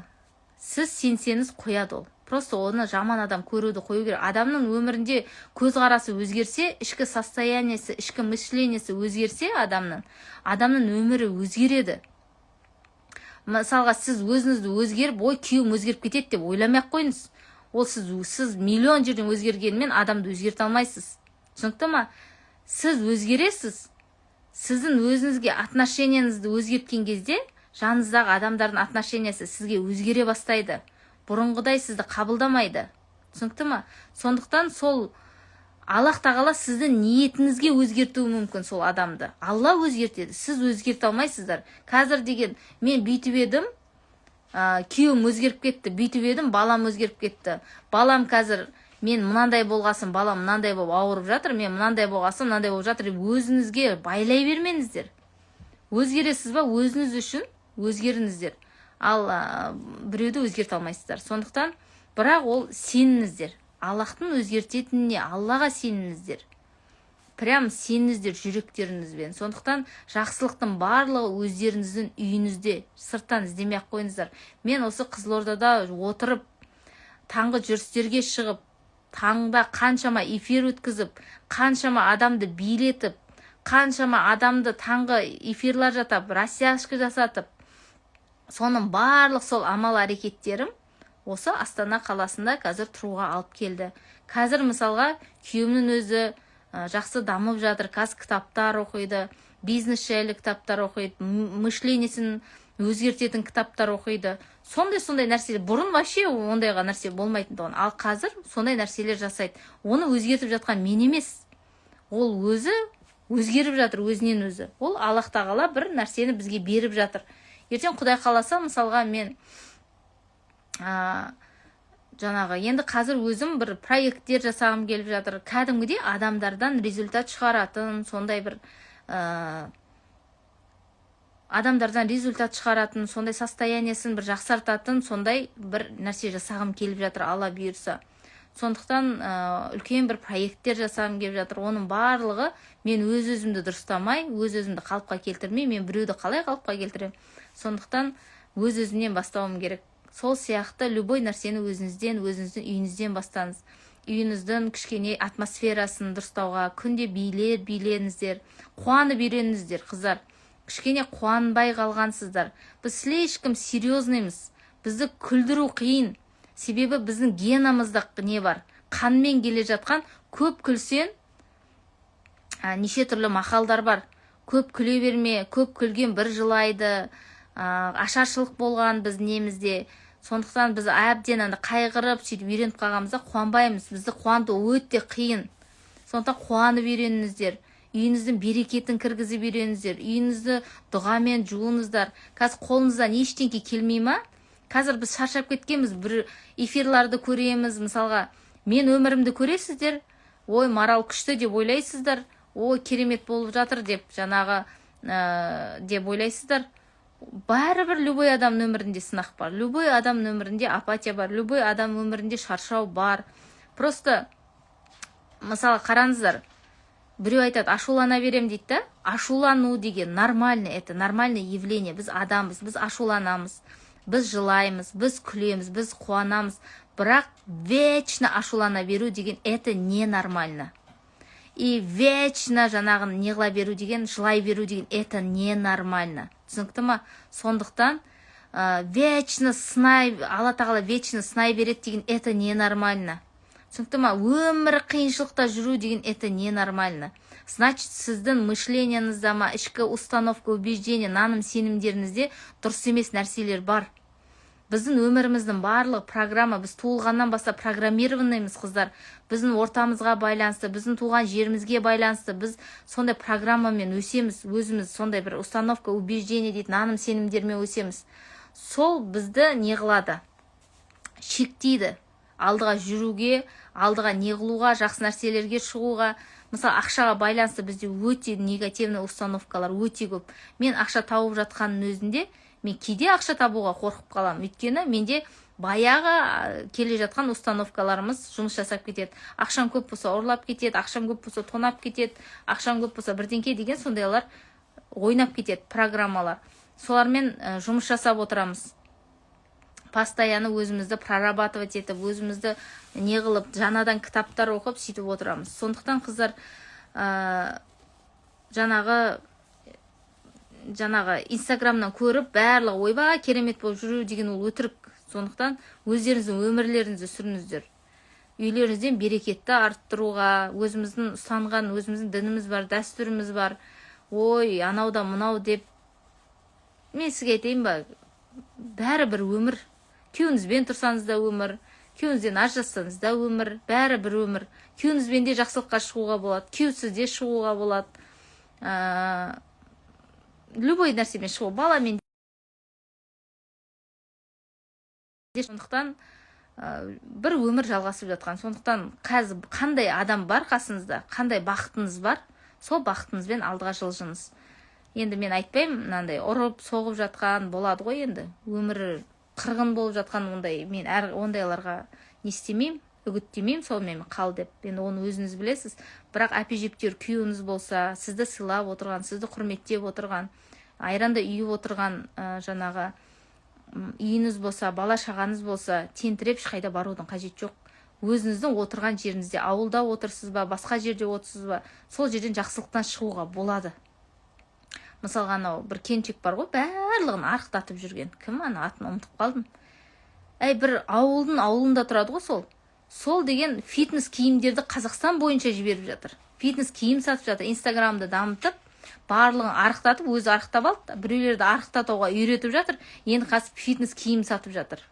Сіз сенсеңіз қояды ол. Просто оны жаман адам көруді қою керек. Адамның өмірінде көзқарасы өзгерсе, ішкі состояниесі, ішкі мышлениесі өзгерсе адамның өмірі өзгереді. Мысалға, сіз өзіңізді өзгеріп, күйеуім өзгеріп кетеді деп ойламай-ақ қойыңыз. Ол сіз миллион жерден өзгергенмен адамды өзгерте алмайсыз. Түсінікті ма? Сіз өзгересіз. Сіздің өзіңізге отношениеңізді өзгерткен кезде, жаныңыздағы адамдардың отношениясы сізге өзгере бастайды. Бұрынғыдай сізді қабылдамайды. Түсінікті ма? Сондықтан сол Аллах тағала сіздің ниетіңізге өзгертуі мүмкін сол адамды. Алла өзгертеді, сіз өзгерте алмайсыздар. Қазір деген мен бүйтіп едім, күйеуім өзгеріп кетті, бүйтіп едім, балам өзгеріп кетті. Балам қазір мен мынандай болғасын, балам мынандай болып ауырып жатыр, мен мынандай болғасын, мынандай болып жатыр деп өзіңізге байлай бермеңіздер. Өзгересіз ба, өзіңіз үшін өзгеріңіздер. Ал біреуді өзгерте алмайсыздар. Сондықтан, бірақ ол сеніңіздер. Аллахтың өзгертетініне Аллаға сеніңіздер. Прям сеніңіздер жүректеріңізбен. Сондықтан жақсылықтың барлығы өздеріңіздің үйіңізде, сырттан іздемей ақ қойыңыздар. Мен осы Қызылордада отырып, таңғы жүрістерге шығып, таңда қаншама эфир өткізіп, қаншама адамды билетіп, қаншама адамды таңғы эфирлар жатап, растяжка жасатып, соның барлық сол амал әрекеттерім осы Астана қаласында қазір тұруға алып келді. Қазір мысалға күйеуімнің өзі жақсы дамып жатыр, қазір кітаптар оқиды, бизнес жайлы кітаптар оқиды, мышлениясын өзгертетін кітаптар оқиды. Сондай нәрселер. Бұрын вообще ондайға нәрсе болмайтын тұғын. Ал қазір сондай нәрселер жасайды. Оны өзгертіп жатқан мен емес. Ол өзі өзгеріп жатыр, өзінен өзі. Ол Аллах тағала бір нәрсені бізге беріп жатыр. Ертең Құдай қаласа, мысалға мен жаңағы енді қазір өзім бір проекттер жасағым келіп жатыр. Кәдімгідей адамдардан результат шығаратын, сондай бір адамдардан результат шығаратын, сондай состояниесін бір жақсартатын, сондай бір нәрсе жасағым келіп жатыр, Алла бұйырса. Сондықтан үлкен бір проекттер жасағым келіп жатыр. Оның барлығы мен өз-өзімді дұрыстамай, өз-өзімді қалыпқа келтірмей, мен біреуді қалай қалыпқа келтіремін. Сондықтан өз-өзімнен бастауым керек. Сол сияқты любой нәрсені өзіңіздің үйіңізден бастаңыз. Үйіңіздің кішкене атмосферасын дұрыстауға күнде билеңіздер, қуанып үйреніңіздер, қыздар. Кішкене қуанбай қалғансыздар. Біз слишком серьезнымыз. Бізді күлдіру қиын. Себебі біздің генамызда не бар? Қанмен келе жатқан, көп күлсен, неше түрлі мақалдар бар. Көп күле берме, көп күлген бір жылайды. Ашаршылық болған біз немізде. Сондықтан біз әбден қайғырып, сөйтіп үйреніп қалғанымызда қуанбаймыз. Бізді қуанту өте қиын. Сондықтан қуанып үйреніңіздер. Үйіңіздің берекетін кіргізіп үйреніңіздер. Үйіңізді дұғамен жуыңыздар. Қазір қолыңыздан ештеңе келмей ма? Қазір біз шаршап кеткенбіз, бір эфирларды көреміз, мысалға, мен өмірімді көресіздер, ой, Марал күшті деп ойлайсыздар, ой, керемет болып жатыр деп, жаңағы деп ойлайсыздар. Бәрібір любой адам өмірінде сынақ бар, любой адам өмірінде апатия бар, любой адам өмірінде шаршау бар. Просто, мысалы, қараңыздар, біреу айтады, ашулана берем дейді да, ашулану деген нормально, это нормальное явление, біз адамбыз, біз ашуланамыз. Біз жылаймыз, біз күлеміз, біз қуанамыз, бірақ вечно ашулана беру деген это ненормально. И вечно жаңағын неғыла беру деген, жылай беру деген это ненормально. Түсінікті ма? Сондықтан вечно сынай, Алла тағала вечно сынай береді деген это ненормально. Түсінікті ма? Өмірі қиыншылықта жүру деген это ненормально. Значит, сіздің мышленияңызда ма, ішкі установка, убеждение, наным сенімдеріңізде дұрыс емес нәрселер бар. Біздің өміріміздің барлық программа, біз туылғаннан бастап программированныймыз, қыздар. Біздің ортамызға байланысты, біздің туған жерімізге байланысты, біз сондай программамен өсеміз, өзіміз сондай бір установка, убеждение дейді, наным сенімдермен өсеміз. Сол бізді не қылады? Шектейді. Алдыға жүруге, алдыға не қылуға, жақсы нәрселерге шығуға. Мысалы, ақшаға байланысты бізде өте негативный установкалар өте көп. Мен ақша тауып жатқанның өзінде, мен кейде ақша табуға қорқып қалам. Өйткені менде баяғы келе жатқан установкаларымыз жұмыс жасап кетеді. Ақшам көп болса ұрлап кетеді, ақшам көп болса тонап кетеді, ақшам көп болса бірдеңке деген сондайлар ойнап кетеді, программалар. Солармен жұмыс жасап отырамыз. Постоянно өзімізді прорабатывать етіп, өзімізді не қылып, жаңадан кітаптар оқып, сөйтіп отырамыз. Сондықтан қыздар жаңағы инстаграмнан көріп, барлығы ойба керемет болып жүру деген ол өтірік. Сондықтан өздеріңіздің өмірлеріңізді сүріңіздер. Үйлеріңізден берекетті арттыруға, өзіміздің ұстанған, өзіміздің дініміз бар, дәстүріміз бар. Ой, анау да мынау деп. Мен сізге айтайын ба, бәрі бір өмір. Күйеуіңізбен тұрсаңыз да өмір, күйеуіңізден ажырассаңыз да өмір, бәрі бір өмір. Күйеуіңізбен де жақсылыққа шығуға болады, күйеусіз де шығуға болады. Любой нәрсемен шығу, баламен. Сондықтан бір өмір жалғасып жатқан. Сондықтан қазір қандай адам бар қасыңызда, қандай бақытыңыз бар, сол бақытыңызбен алдыға жылжыңыз. Енді мен айтпаймын, мынандай ұрып, соғып жатқан болады ғой енді. Өмірі қырғын болып жатқан ондай, мен ондайларға не істемеймін, үгіттемеймін, сонымен қал деп. Енді оны өзіңіз білесіз. Бірақ әпе-жептер күйеуіңіз болса, сізді сыйлап отырған, сізді құрметтеп отырған, айранда үйіп отырған жаңағы үйіңіз болса, бала шағаңыз болса, тентіреп ешқайда барудың қажет жоқ. Өзіңіздің отырған жеріңізде, ауылда отырсыз ба, басқа жерде отырсыз ба, сол жерден жақсылықтан шығуға болады. Мысалға анау бір келіншек бар ғой, барлығын арықтатып жүрген. Кім ана атын ұмытып қалдым. Бір ауылында тұрады ғой сол. Сол деген фитнес киімдерді Қазақстан бойынша жіберіп жатыр. Фитнес киім сатып жатыр. Инстаграмды дамытып, барлығын арықтатып, өзі арықтап алды. Біреулерді арықтатуға үйретіп жатыр. Енді қазір фитнес киім сатып жатыр.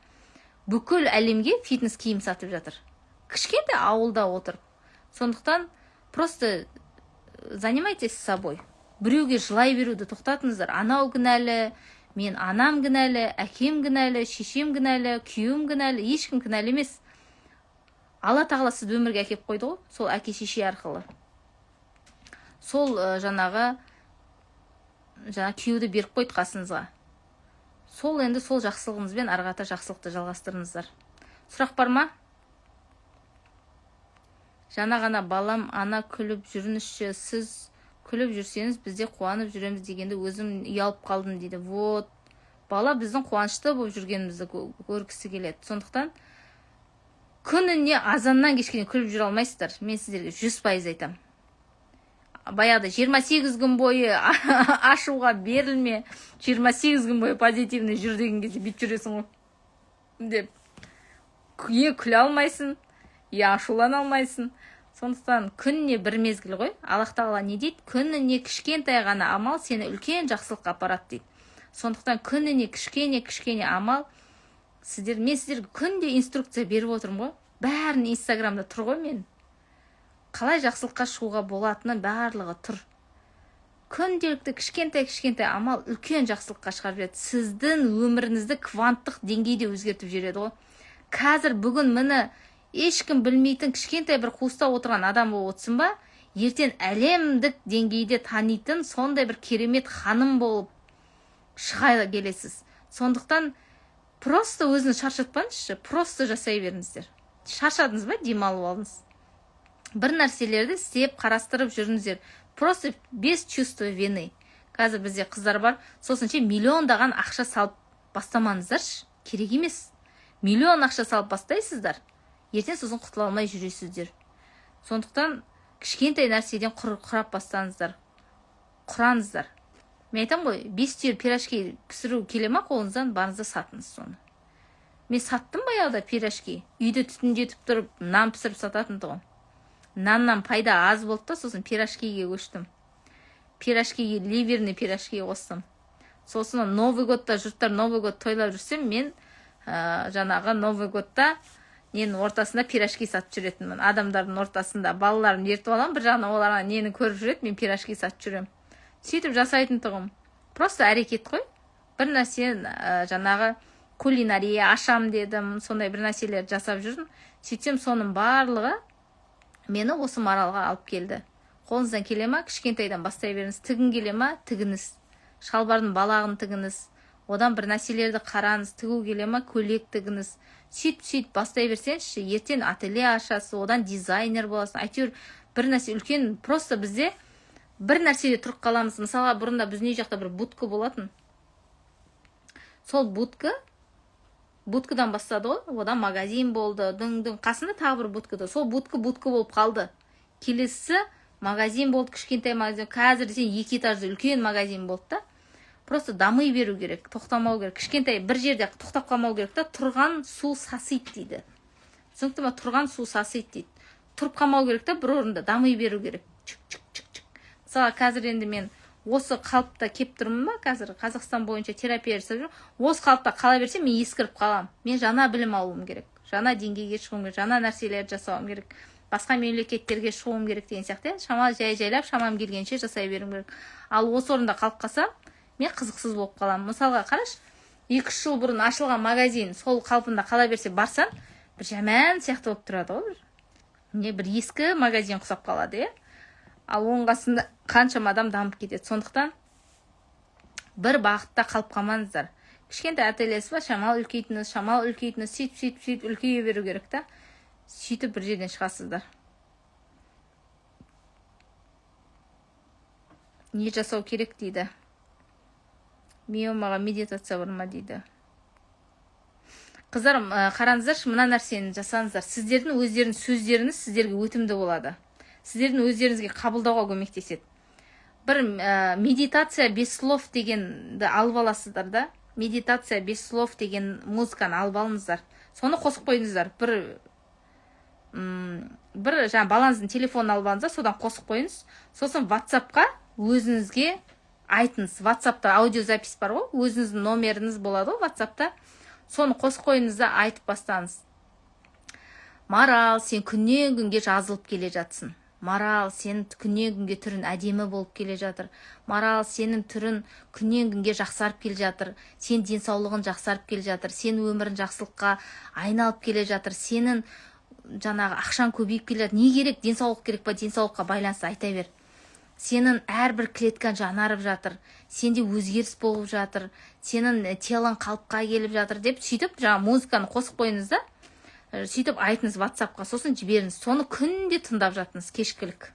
Бүкіл әлемге фитнес киім сатып жатыр. Кішкентай ауылда отырып. Сондықтан просто занимайтесь собой. Біреуге жылай беруді тоқтатыңыздар. Анау кінәлі, мен анам кінәлі, әкем кінәлі, шешем кінәлі, күйеуім кінәлі, ешкім кінәлі емес. Алла тағала сізді өмірге әкеп қойды ғой, сол әке шеше арқылы. Сол жаңағы күйеуді беріп қойды қасыңызға. Сол енді сол жақсылығыңызбен арғата жақсылықты жалғастырыңыздар. Сұрақ бар ма? Жаңа ғана балам, ана күліп жүріңізші, сіз күліп жүрсеңіз бізде қуанып жүреміз дегенде өзім ұялып қалдым дейді. Вот, бала біздің қуанышты болып жүргенімізді көргісі келеді. Сондықтан күніне азаннан кешкене күліп жүре алмайсыздар. Мен сіздерге 100% айтам. Баяғыда 28 күн бойы ашуға берілме, 28 күн бойы позитивный жүр деген кезде бүйтіп жүресің ғой. Деп күле алмайсың, ашулана алмайсың. Сондықтан күніне бір мезгіл ғой. Аллах тағала не дейді? Күніне кішкентай ғана амал сені үлкен жақсылыққа апарады дейді. Сондықтан күніне кішкене амал мен сіздерге күнде инструкция беріп отырмын ғой. Бәрін инстаграмда тұр ғой мен. Қалай жақсылыққа шығуға болатыны барлығы тұр. Күнделікті кішкентай амал үлкен жақсылыққа шығарып береді. Сіздің өміріңізді кванттық деңгейде өзгертіп жібереді ғой. Қазір бүгін мені ешкім білмейтін кішкентай бір қуыста отырған адам болып отырсын ба, ертең әлемдік деңгейде танитын сондай бір керемет ханым болып шыға келесіз. Сондықтан просто өзін шаршатпаңызшы, просто жасай беріңіздер. Шаршадыңыз ба, демалып алыңыз. Бір нәрселерді істеп, қарастырып жүріңіздер. Просто без чувства вины. Қазір бізде қыздар бар, сосын миллиондаған ақша салып бастамаңыздаршы. Керек емес. Миллион ақша салып бастайсыздар. Ертең сосын құтыла алмай жүресіздер. Сондықтан кішкентай нәрседен құрап бастаңыздар. Құраңыздар. Мен айтам ғой, 5 түйір пирожки пісіру келе ма қолыңыздан, барыңызда сатыңыз соны. Мен саттым баяғыда пирожки. Үйде түтіндетіп тұрып, нан пісіріп сататын тұғым. Наннан пайда аз болды да, сосын пирожкиге көштім. Пирожкиге, ливерный пирожки қостым. Сосын Новый годта жұрттар Новый год тойлап жүрсем, мен жаңағы Новый годта ненің ортасында пирожки сатып жүретінмін. Адамдардың ортасында балаларын ертіп алам, бір жағынан оларға нені көріп жүреді, мен пирожки сатып жүрем. Сөйтіп жасайтын тұғым. Просто әрекет қой. Бір нәрсе жаңағы кулинария ашам дедім, сондай бір нәрселер жасап жүрдім. Сөйтсем соның барлығы мені осы маралға алып келді. Қолыңыздан келе ма, кішкентайдан бастай беріңіз. Тігін келе ма, тігіңіз. Шалбардың балағын тігіңіз. Одан бір нәрселерді қараңыз, тігу келе ма, көйлек тігіңіз. Сөйт бастай берсеңізші, ертең ателье ашасыз, одан дизайнер боласың. Әйтеуір бір нәрсе үлкен, просто бізде бір нәрседе тұрып қаламыз. Мысалға бұрында біздің үй жақта бір будка болатын. Сол будкадан бастады ғой, одан магазин болды, қасында тағы бір будкада. Сол будка болып қалды. Келесі магазин болды, кішкентай магазин. Қазір десең 2 этажды үлкен магазин болды да. Просто дамый беру керек, тоқтамау керек. Кішкентай бір жерде тоқтап қалмау керек та, тұрған су сасиды дейді. Түсінікті ме? Тұрған су сасиды дейді. Тұрып қалмау керек та, бір орында дамый беру керек. Мысалы, қазір енді мен осы қалыпта кеп тұрмын ба, қазір Қазақстан бойынша терапия жасап жүрмін, осы қалыпта қала берсем мен ескіріп қалам. Мен жаңа білім алуым керек, жаңа деңгейге шығуым керек, жаңа нәрселерді жасауым керек, басқа мемлекеттерге шығуым керек деген сияқты. Шамалы жайлап шамам келгенше жасай беруім керек. Ал осы орында қалып қалсам, мен қызықсыз болып қаламын. Мысалға қараш, 2-3 жыл бұрын ашылған магазин сол қалпында қала берсе, барсаң, бір жаман сияқты болып тұрады ғой. Бір ескі магазин құсап қалады, Ал оның қасында қаншама адам дамып кетеді. Сондықтан бір бағытта қалып қалмаңыздар. Кішкентай ательесі бар, шамал үлкейтіңіз, сөйтіп үлкейе беру керек та. Сөйтіп бір жерден шығасыздар. Не жасау керек дейді. Миомаға медитация бар ма дейді. Қыздарым, қараңыздаршы, мына нәрсені жасаңыздар. Сіздердің өздерінің сөздеріңіз сіздерге өтімді болады. Сіздердің өздеріңізге қабылдауға көмектеседі. Бір медитация без слов дегенді алып аласыздар да. Медитация без слов деген музыканы алып алыңыздар. Соны қосып қойыңыздар. Бір жаңа балаңыздың телефонын алып алыңыздар, содан қосып қойыңыз. Сосын WhatsApp-қа өзіңізге айтыңыз. WhatsApp-та аудиозапись бар ғой, өзіңіздің номеріңіз болады ғой WhatsApp-та. Соны қосып қойыңыз да айтып бастаңыз. Марал, сен күннен күнге жазылып келе жатсың. Марал, сен күннен күнге түрін әдемі болып келе жатыр. Марал, сенің түрін күннен күнге жақсарып келе жатыр. Сен денсаулығын жақсарып келе жатыр. Сен өмірін жақсылыққа айналып келе жатыр. Сенің жаңағы ақшаң көбейіп келе жатыр. Не керек? Денсаулық керек па? Денсаулыққа байланысты айта бер. Сенің әрбір клеткаң жанарып жатыр. Сенде өзгеріс болып жатыр. Сенің телің қалыпқа келіп жатыр деп сөйтіп жаңа музыканы қосып қойыңыз да. Сөйтіп айтыңыз WhatsApp-қа, сосын жіберіңіз. Соны күнде тыңдап жатыңыз, кешкілік.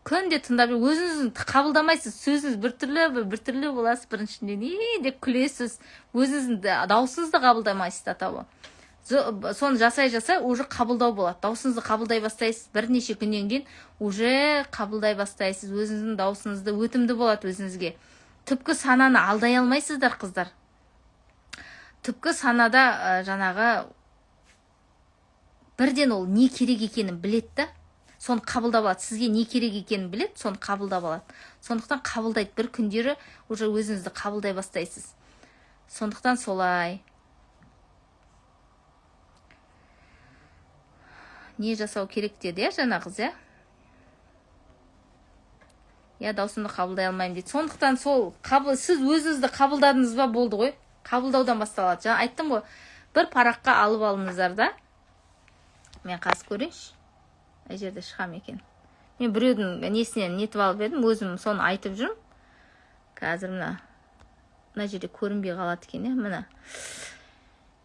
Күнде тыңдап, өзіңізді қабылдамайсыз, сөзіңіз біртүрлі боласыз, біріншіден не деп күлесіз, өзіңіздің даусыңызды қабылдамайсыз атауы. Соны жасай, уже қабылдау болады. Даусыңызды қабылдай бастайсыз, бірнеше күннен кейін уже қабылдай бастайсыз, өзіңіздің даусыңызды өтімді болады өзіңізге. Түпкі сананы алдай алмайсыздар, қыздар. Түпкі санада жаңағы бірден ол не керек екенін білет та, соны қабылдап алады. Сізге не керек екенін білет, соны қабылдап алады. Сондықтан қабылдайды, бір күндері уже өзіңізді қабылдай бастайсыз. Сондықтан солай. Не жасау керек деді, жаңа қыз, даусымды қабылдай алмаймын дейді. Сондықтан сіз өзіңізді қабылдадыңыз ба, болды ғой. Қабылдаудан басталады. Жаңа айттым ғой, бір параққа алып алыңыздар да. Мен қазір көрейінші. Ай жерде шығам екен. Мен біреудің несінен нетіп алып едім, өзім соны айтып жүрмін. Қазір мына жерде көрінбей қалады екен, мына.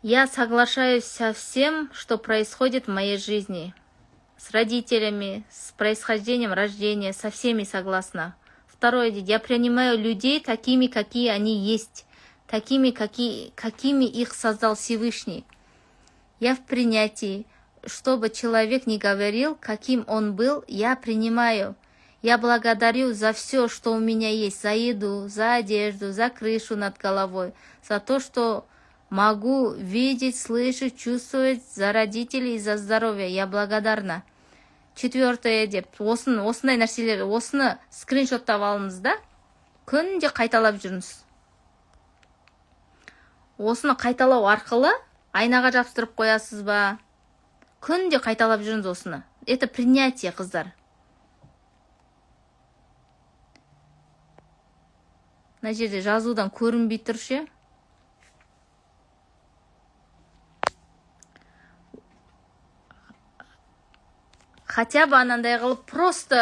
Я соглашаюсь со всем, что происходит в моей жизни. С родителями, с происхождением рождения, со всеми согласна. Второе, я принимаю людей такими, какие они есть, такими, какими их создал Всевышний. Я в принятии. Что бы человек ни говорил, каким он был, я принимаю. Я благодарю за все, что у меня есть, за еду, за одежду, за крышу над головой, за то, что могу видеть, слышать, чувствовать, за родителей и за здоровье. Я благодарна. Четвертое деп, осындай нәрселер, осыны скриншоттап алыңыз да, күнде қайталап жүріңіз. Осыны қайталау арқылы айнаға жабыстырып қоясыз ба? Күнде қайталап жүріңіз осыны. Это принятие, қыздар. Мына жерде жазудан көрінбей тұр ше. Хотя бы анандай қылып просто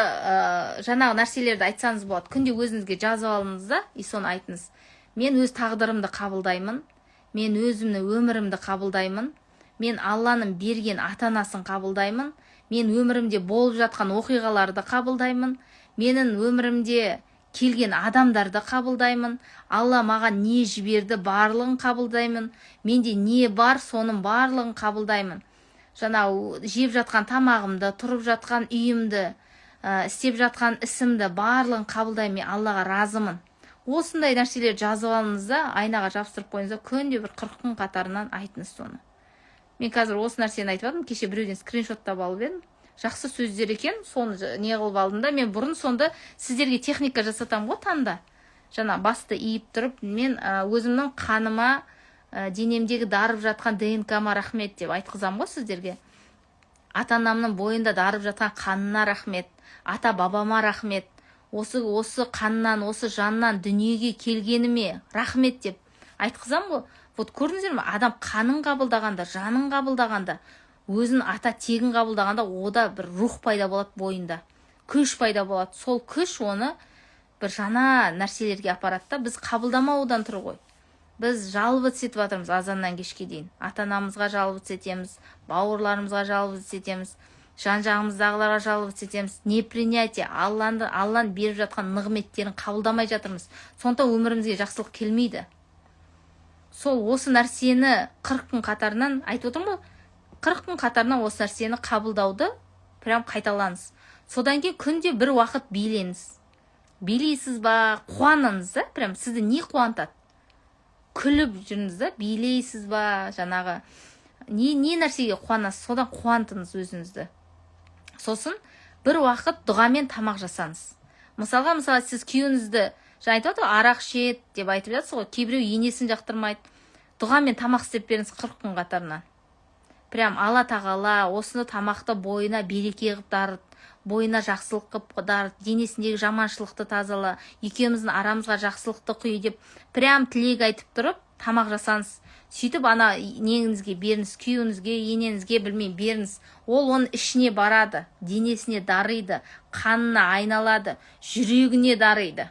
жаңағы нәрселерді айтсаңыз болады. Күнде өзіңізге жазып алыңыз да, и соны айтыңыз. Мен өз тағдырымды қабылдаймын. Мен өзімнің өмірімді қабылдаймын. Мен Алланың берген ата-анасын қабылдаймын. Мен өмірімде болып жатқан оқиғаларды қабылдаймын. Менің өмірімде келген адамдарды қабылдаймын. Алла маған не жіберді, барлығын қабылдаймын. Менде не бар, соның барлығын қабылдаймын. Жаңа жеп жатқан тамағымды, тұрып жатқан үйімді, істеп жатқан ісімді барлығын қабылдаймын. Мен Аллаға разымын. Осындай нәрселер жазып алыңыз да, айнаға жабыстырып қойыңыз да, күнде бір 40 күн қатарынан айтыңыз соны. Мен қазір осы нәрсені айтып жатырмын, кеше біреуден скриншоттап алып едім. жақсы сөздер екен, соны не қылып алдым да. Мен бұрын сонда сіздерге техника жасатам ғой таңда. Жаңа басты иіп тұрып, мен өзімнің қаныма, денемдегі дарып жатқан ДНК-ма рахмет деп айтқызам ғой сіздерге. Ата-анамның бойында дарып жатқан қанына рахмет, ата-бабама рахмет, осы қаннан, осы жаннан дүниеге келгеніме рахмет деп айтқызам ғой. Вот көрдіңіздер ме, адам қанын қабылдағанда, жанын қабылдағанда, өзін ата тегін қабылдағанда, ода бір рух пайда болады бойында, күш пайда болады. Сол күш оны бір жаңа нәрселерге апарады да. Біз қабылдамаудан тұр ғой. Біз жалбыз етіп жатырмыз азаннан кешке дейін. Ата-анамызға жалбыз етеміз, бауырларымызға жалбыз етеміз, жан-жағымыздағыларға жалбыз етеміз. Непринятие, Алланың беріп жатқан нығметтерін қабылдамай жатырмыз. Сондықтан өмірімізге жақсылық келмейді. Сол осы нәрсені 40 күн қатарынан айтып отырмын ғой. 40 күн қатарынан осы нәрсені қабылдауды прям қайталаңыз. Содан кейін күнде бір уақыт билеңіз. Билейсіз ба, қуаныңыз да, прям сізді не қуантады? Күліп жүріңіз да, билейсіз ба, жаңағы не нәрсеге қуанасыз, содан қуантыңыз өзіңізді. Сосын бір уақыт дұғамен тамақ жасаңыз. Мысалға сіз күйеуіңізді жаңа айтып отыр, арақ ішеді деп айтып жатсыз ғой, кейбіреу енесін жақтырмайды. Дұғамен тамақ істеп беріңіз 40 күн қатарынан. Прям Алла тағала осыны тамақты бойына береке қылып дарыт, бойына жақсылық қылып дарыт, денесіндегі жаманшылықты тазала, екеуміздің арамызға жақсылықты құй деп прям тілек айтып тұрып тамақ жасаңыз. Сөйтіп ана неңізге беріңіз, күйеуіңізге, енеңізге білмеймін беріңіз. Ол оның ішіне барады, денесіне дариды, қанына айналады, жүрегіне дариды.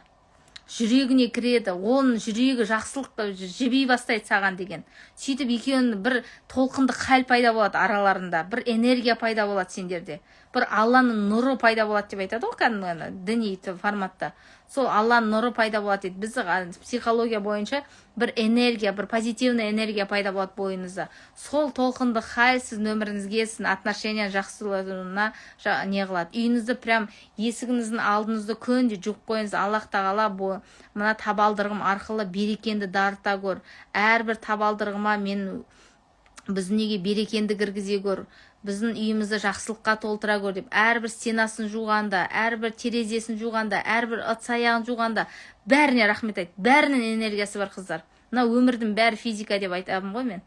Жүрегіне кіреді, оның жүрегі жақсылық жебей бастайды саған деген. Сөйтіп екеуінің бір толқынды хал пайда болады араларында, бір энергия пайда болады сендерде. Бір Алланың нұры пайда болады деп айтады ғой кәдімгі діни форматта. Сол Алланың нұры пайда болады дейді. Біз психология бойынша бір энергия, бір позитивный энергия пайда болады бойыңызда. Сол толқынды хал сіздің өміріңізге, сіздің отношения жақсылығына не қылады. Үйіңізді прям есігіңіздің алдыңызды күнде жуып қойыңыз. Аллах тағала мына табалдырғым арқылы берекенді дарыта көр. Әрбір табалдырғыма біздің неге берекенді кіргізе көр. Біздің үйімізді жақсылыққа толтыра көр деп, әрбір стенасын жуғанда, әрбір терезесін жуғанда, әрбір ыдыс-аяғын жуғанда бәріне рахмет айт. Бәрінің энергиясы бар, қыздар. Мына өмірдің бәрі физика деп айтамын ғой мен.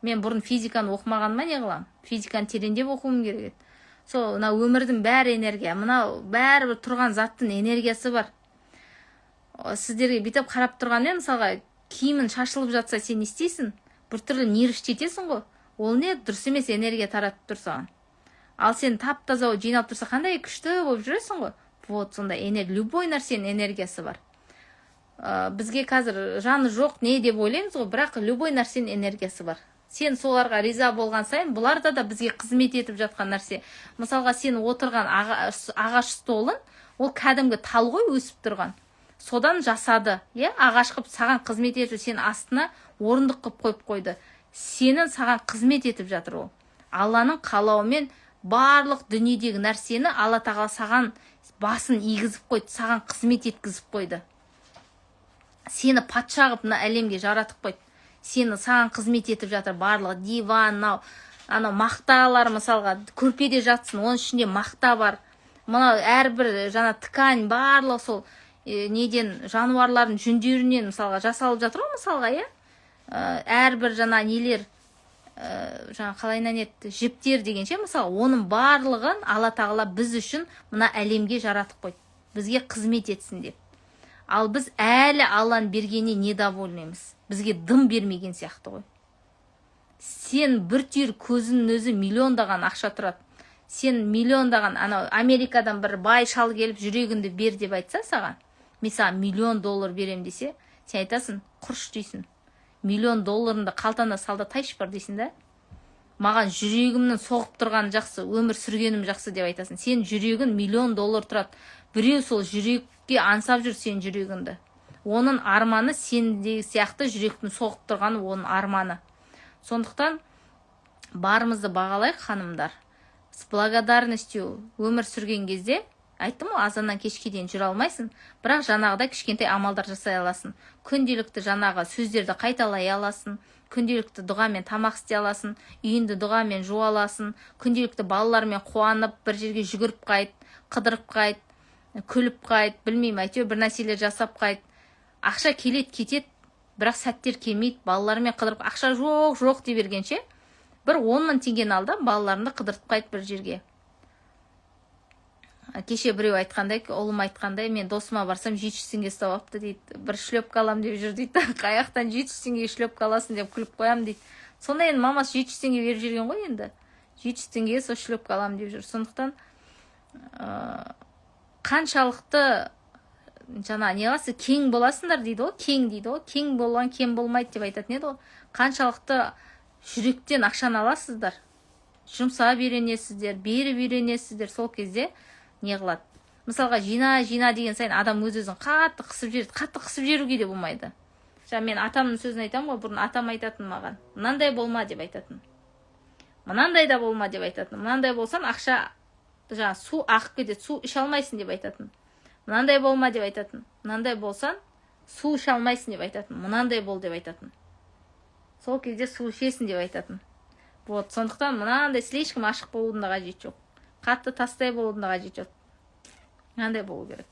Мен бұрын физиканы оқымағаныма не қылам? Физиканы тереңдеп оқуым керек еді. Сол мына өмірдің бәрі энергия. Мына бәрібір тұрған заттың энергиясы бар. Сіздерге бүйтіп қарап тұрғанмен, мысалға, киімін шашылып жатса сен не істейсің? Біртүрлі нервштетесің ғой. Ол не дұрыс емес энергия таратып тұр саған. Ал сен тап-таза жиналып тұрса қандай күшті болып жүресің ғой. Вот сонда любой нәрсенің энергиясы бар. Бізге қазір жаны жоқ не деп ойлаймыз ғой, бірақ любой нәрсенің энергиясы бар. Сен соларға риза болған сайын, бұларда да бізге қызмет етіп жатқан нәрсе. Мысалға сен отырған ағаш столын, ол кәдімгі тал ғой өсіп тұрған. Содан жасады, ағаш қып саған қызмет етіп, сен астына орындық қып қойып қойды. Сенің саған қызмет етіп жатыр ол. Алланың қалауымен барлық дүниедегі нәрсені Алла тағала саған басын игізіп қойды, саған қызмет еткізіп қойды. Сені патша қылып мына әлемге жаратып қойды. Саған қызмет етіп жатыр барлығы. Диван, анау мақталар мысалға көрпеде жатсын, оның ішінде мақта бар. Мына әрбір жаңа ткань барлығы сол неден жануарлардың жүндерінен мысалға жасалып жатыр ғой мысалға, әрбір жаңа нелер, жаңа қалайынан еді, жіптер дегенше, мысалы, оның барлығын Алла тағала біз үшін мына әлемге жаратып қойды. Бізге қызмет етсін деп. Ал біз әлі Алланың бергеніне недовольныймыз. Бізге дым бермеген сияқты ғой. Сен бір түйір көзінің өзі миллиондаған ақша тұрады. Сен миллиондаған, Америкадан бір бай шал келіп жүрегіңді бер деп айтса саған, мен саған $1,000,000 берем десе, сен айтасың, құрш дейсің. $1,000,000 қалтаңда салда тайшы бар дейсің да. Маған жүрегімнің соғып тұрған жақсы, өмір сүргенім жақсы деп айтасың. Сен жүрегің $1,000,000 тұрады. Біреу сол жүрекке аңсап жүр сен жүрегіңді. Оның арманы сендегі сияқты жүректің соғып тұрғаны оның арманы. Сондықтан барымызды бағалайық, ханымдар. С благодарностью өмір сүрген кезде айттым ғой, азаннан кешке дейін жүре алмайсың, бірақ жаңағыдай кішкентай амалдар жасай аласың. Күнделікті жаңағы сөздерді қайталай аласың, күнделікті дұғамен тамақ істей аласың, үйінді дұғамен жуа аласың, күнделікті балалармен қуанып, бір жерге жүгіріп қайт, қыдырып қайт, күліп қайт, білмеймін, әйтеуір бір нәрселер жасап қайт. Ақша келеді, кетеді, бірақ сәттер келмейді. Балалармен қыдырып, ақша жоқ дей бергенше, бір 10 000 теңгені ал да, балаларыңды қыдыртып қайт бір жерге. Кеше біреу айтқандай, ұлым айтқандай, мен досыма барсам 700 теңге ұстап алыпты дейді. Бір шлепка алам деп жүр дейді. Қаяқтан 700 теңге шлепка аласың деп күліп қоям дейді. Сонда енді мамасы 700 теңге беріп жүрген ғой енді. 700 теңге сол шлепка алам деп жүр. Сондықтан қаншалықты жаңа не қыласыз, кең боласыңдар дейді ғой, кең дейді ғой. Кең болған кем болмайды деп айтатын еді ғой. Қаншалықты жүректен ақшаны аласыздар, жұмсап үйренесіздер, беріп үйренесіздер, сол кезде не қылады. Мысалға, жина деген сайын адам өз-өзін қатты қысып жібереді. Қатты қысып жіберуге де болмайды. Жаңа мен атамның сөзін айтамын ғой, бұрын атам айтатын маған. Мынандай болма деп айтатын. Мынандай да болма деп айтатын. Мынандай болсаң ақша, жаңа су ағып кетеді, су іше алмайсың деп айтатын. Мынандай болма деп айтатын. Мынандай болсаң су іше алмайсың деп айтатын. Мынандай бол деп айтатын. Сол кезде су ішесің деп айтатын. Вот, сондықтан мынандай слишком ашық болудың да қажеті жоқ. Қатты тастай болудың да қажеті жоқ. Мынандай болу керек.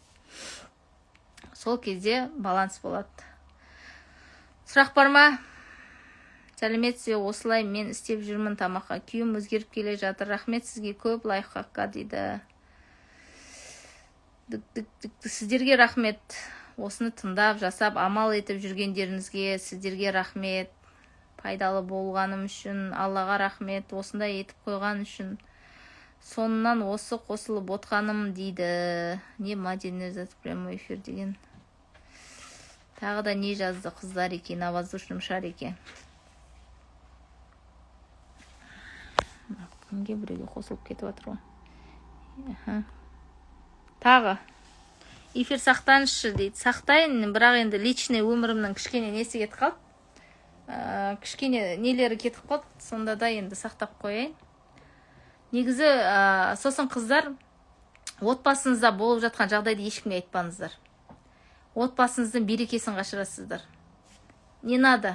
Сол кезде баланс болады. Сұрақ бар ма? Сәлеметсіз бе? Осылай мен істеп жүрмін тамаққа. Күйім өзгеріп келе жатыр. Рахмет сізге, көп лайфхакқа дейді. Сіздерге рахмет. Осыны тыңдап, жасап, амал етіп жүргендеріңізге сіздерге рахмет. Пайдалы болғаным үшін Аллаға рахмет. Осындай етіп қойған үшін. Сонынан осы қосылып отқаным дейді. Не мадина жазып прямой эфир деген. Тағы да не жазды қыздар екен, на воздушном шарике. Кімге біреуге қосылып кетіп жатыр ғой. Тағы. Эфир сақтаншы дейді. Сақтайын, бірақ енді личный өмірімнің кішкене несі кетіп қалды. Кішкене нелері кетіп қалды. Сонда да енді сақтап қойайын. Негізі, сосын қыздар, отбасыңызда болып жатқан жағдайды ешкімге айтпаңыздар. Отбасыңыздың берекесін қашырасыздар. Не надо?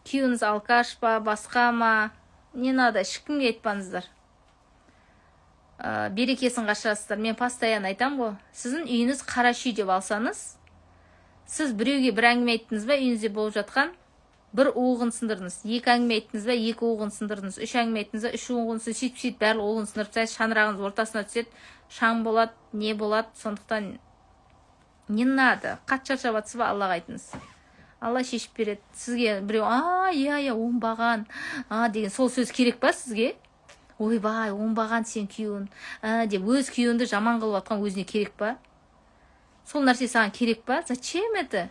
Күйеуіңіз алкаш па, басқа ма? Не надо? Ешкімге айтпаңыздар. Берекесін қашырасыздар. Мен постоянно айтам ғой. Сіздің үйіңіз қара шүй деп алсаңыз, сіз біреуге бір әңгіме айттыңыз ба, үйіңізде болып жатқан бір уығын сындырдыңыз. Екі әңгіме айттыңыз ба, екі уығын сындырдыңыз. Үш әңгіме айттыңыз ба, үш уығын сындырдыңыз. Сөйтіп барлық уығын сындырып тастайсыз, шаңырағыңыз ортасына түседі, шаң болады, не болады. Сондықтан не надо? Қатты шаршап жатсыз ба, Аллаға айтыңыз. Алла шешіп береді. Сізге біреу, иә, оңбаған, деген сол сөз керек па сізге? Ойбай, оңбаған сен күйеуің, деп өз күйеуіңді жаман қылып жатқан өзіне керек па? Сол нәрсе саған керек па? Зачем это?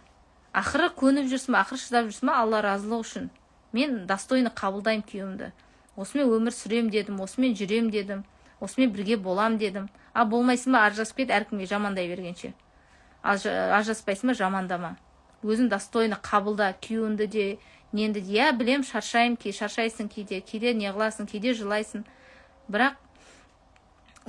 Ақыры көніп жүрсің, ақыры шыдап жүрсің, Алла разылығы үшін. Мен достойны қабылдаймын күйеуімді. Осымен өмір сүрем дедім, осымен жүрем дедім, осымен бірге болам дедім. Болмайсың ба, ажырасып кет, әркімге жамандай бергенше. Ажыраспайсың ба, жамандама. Өзің достойны қабылда, күйеуіңді де, ненді де, білем, шаршайсың кейде не қыласың, кейде жылайсың. Бірақ